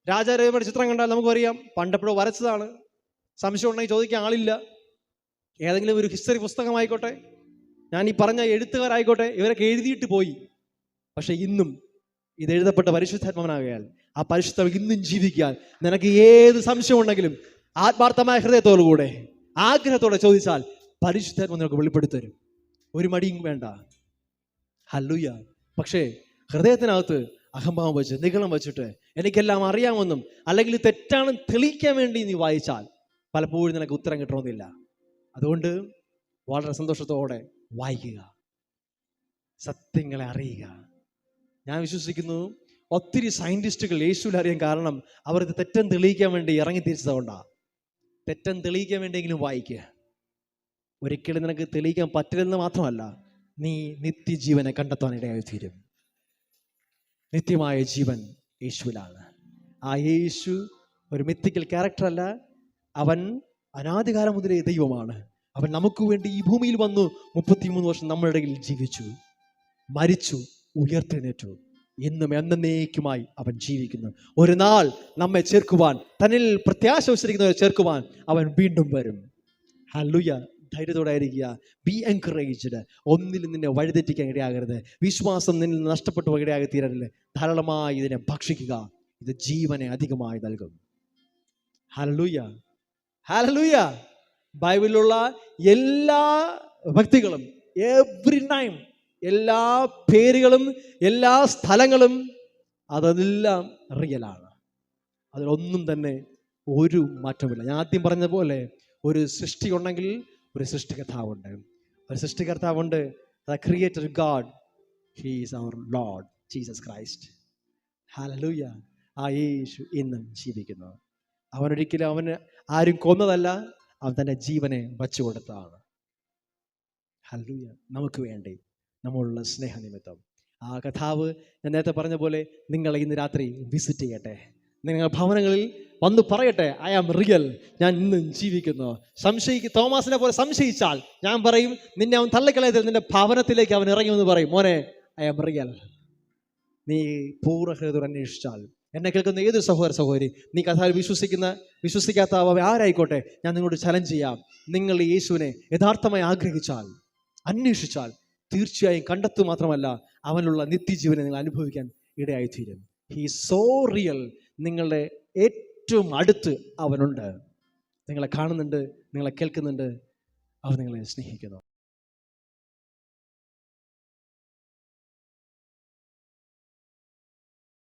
രാജാരവിയുടെ ചിത്രം കണ്ടാൽ നമുക്കറിയാം പണ്ടെപ്പോഴോ വരച്ചതാണ്. സംശയം ഉണ്ടെങ്കിൽ ചോദിക്കാൻ ആളില്ല. ഏതെങ്കിലും ഒരു ഹിസ്റ്ററി പുസ്തകമായിക്കോട്ടെ, ഞാൻ ഈ പറഞ്ഞ എഴുത്തുകാരായിക്കോട്ടെ, ഇവരൊക്കെ എഴുതിയിട്ട് പോയി. പക്ഷെ ഇന്നും ഇത് എഴുതപ്പെട്ട പരിശുദ്ധാത്മാവനാകയാൽ ആ പരിശുദ്ധം ഇന്നും ജീവിക്കാൻ നിനക്ക് ഏത് സംശയം ഉണ്ടെങ്കിലും ആത്മാർത്ഥമായ ഹൃദയത്തോടുകൂടെ ആഗ്രഹത്തോടെ ചോദിച്ചാൽ പരിശുദ്ധാത്മാവ് നിനക്ക് വെളിപ്പെടുത്തരും. ഒരു മടിയും വേണ്ട. ഹല്ലേലൂയ. പക്ഷേ ഹൃദയത്തിനകത്ത് അഹംഭാവം വെച്ച്, നിഗളം വെച്ചിട്ട് എനിക്കെല്ലാം അറിയാമെന്നും അല്ലെങ്കിൽ തെറ്റാണെന്ന് തെളിയിക്കാൻ വേണ്ടി നീ വായിച്ചാൽ പലപ്പോഴും നിനക്ക് ഉത്തരം കിട്ടണമെന്നില്ല. അതുകൊണ്ട് വളരെ സന്തോഷത്തോടെ വായിക്കുക, സത്യങ്ങളെ അറിയുക. ഞാൻ വിശ്വസിക്കുന്നു ഒത്തിരി സയന്റിസ്റ്റുകൾ യേശുവിൽ അറിയാൻ കാരണം അവർ ഇത് തെറ്റെന്ന് തെളിയിക്കാൻ വേണ്ടി ഇറങ്ങി തിരിച്ചതുകൊണ്ടാണ്. തെറ്റെന്ന് തെളിയിക്കാൻ വേണ്ടിയെങ്കിലും വായിക്കുക. ഒരിക്കലും നിനക്ക് തെളിയിക്കാൻ പറ്റില്ലെന്ന് മാത്രമല്ല, നീ നിത്യജീവനെ കണ്ടെത്താൻ ഇടയായി തീരും. നിത്യമായ ജീവൻ യേശുവിലാണ്. ആ യേശു ഒരു മിത്തിക്കൽ ക്യാരക്ടറല്ല. അവൻ അനാദികാലം മുതലേ ദൈവമാണ്. അവൻ നമുക്ക് വേണ്ടി ഈ ഭൂമിയിൽ വന്നു 33 വർഷം നമ്മുടെ ഇടയിൽ ജീവിച്ചു, മരിച്ചു, ഉയർത്തെഴുന്നേറ്റു. എന്നും എന്നേക്കുമായി അവൻ ജീവിക്കുന്നു. ഒരു നാൾ നമ്മെ ചേർക്കുവാൻ, തന്നിൽ പ്രത്യാശ വച്ചിരിക്കുന്നവരെ ചേർക്കുവാൻ അവൻ വീണ്ടും വരും. ഹല്ലേലൂയ. ധൈര്യത്തോടെ ആയിരിക്കുക. B encouraged. ഒന്നിലും നിന്നെ വഴിതെറ്റിക്കാൻ ഇടയാകരുത്. വിശ്വാസം നിന്നിൽ നഷ്ടപ്പെട്ടു ഇടയാകി തീരരുത്. ധാരാളമായി ഇതിനെ ഭക്ഷിക്കുക. ഇത് ജീവനെ അധികമായി നൽകും. ഹല്ലേലൂയ. ഹല്ലേലൂയ. ബൈബിളിലുള്ള എല്ലാ വ്യക്തികളും, എവ്രി ടൈം, എല്ലാ പേരുകളും എല്ലാ സ്ഥലങ്ങളും അതെല്ലാം റിയലാണ്. അതിലൊന്നും തന്നെ ഒരു മാറ്റമില്ല. ഞാൻ ആദ്യം പറഞ്ഞ പോലെ ഒരു സൃഷ്ടി ഉണ്ടെങ്കിൽ ഒരു സൃഷ്ടികർത്താവുണ്ട്. ഒരു സൃഷ്ടികർത്താവുണ്ട്. The creator God, he is our Lord Jesus Christ. Hallelujah. ആ യേശു ഇന്നും ജീവിക്കുന്നു. അവനൊരിക്കലും അവന് ആരും കൊന്നതല്ല, അവൻ തൻ്റെ ജീവനെ വച്ചു കൊടുത്തതാണ്. ഹല്ലേലൂയ. നമുക്ക് വേണ്ടി നമ്മളുള്ള സ്നേഹനിമിത്തം. ആ കഥാവ് ഞാൻ നേരത്തെ പറഞ്ഞ പോലെ നിങ്ങളെ ഇന്ന് രാത്രി വിസിറ്റ് ചെയ്യട്ടെ. നിങ്ങളുടെ ഭവനങ്ങളിൽ വന്ന് പറയട്ടെ, ഐ ആം റിയൽ, ഞാൻ ഇന്നും ജീവിക്കുന്നു. തോമാസിനെ പോലെ സംശയിച്ചാൽ ഞാൻ പറയും, നിന്നെ അവൻ തള്ളിക്കളയത്തിൽ നിന്റെ ഭവനത്തിലേക്ക് അവൻ ഇറങ്ങുമെന്ന് പറയും. മോനെ, ഐ ആം റിയൽ. നീ പൂർണ്ണഹൃദയം അന്വേഷിച്ചാൽ, എന്നെ കേൾക്കുന്ന ഏതൊരു സഹോദര സഹോദരി, നീ കഥാവിൽ വിശ്വസിക്കാത്ത ആരായിക്കോട്ടെ, ഞാൻ നിങ്ങളോട് ചലഞ്ച് ചെയ്യാം. നിങ്ങൾ യേശുവിനെ യഥാർത്ഥമായി ആഗ്രഹിച്ചാൽ, അന്വേഷിച്ചാൽ തീർച്ചയായും കണ്ടെത്തു മാത്രമല്ല, അവനുള്ള നിത്യജീവനെ നിങ്ങൾ അനുഭവിക്കാൻ ഇടയായിത്തീരും. He is so real. നിങ്ങളുടെ ഏറ്റവും അടുത്ത് അവനുണ്ട്. നിങ്ങളെ കാണുന്നുണ്ട്, നിങ്ങളെ കേൾക്കുന്നുണ്ട്. അവൻ നിങ്ങളെ സ്നേഹിക്കുന്നു.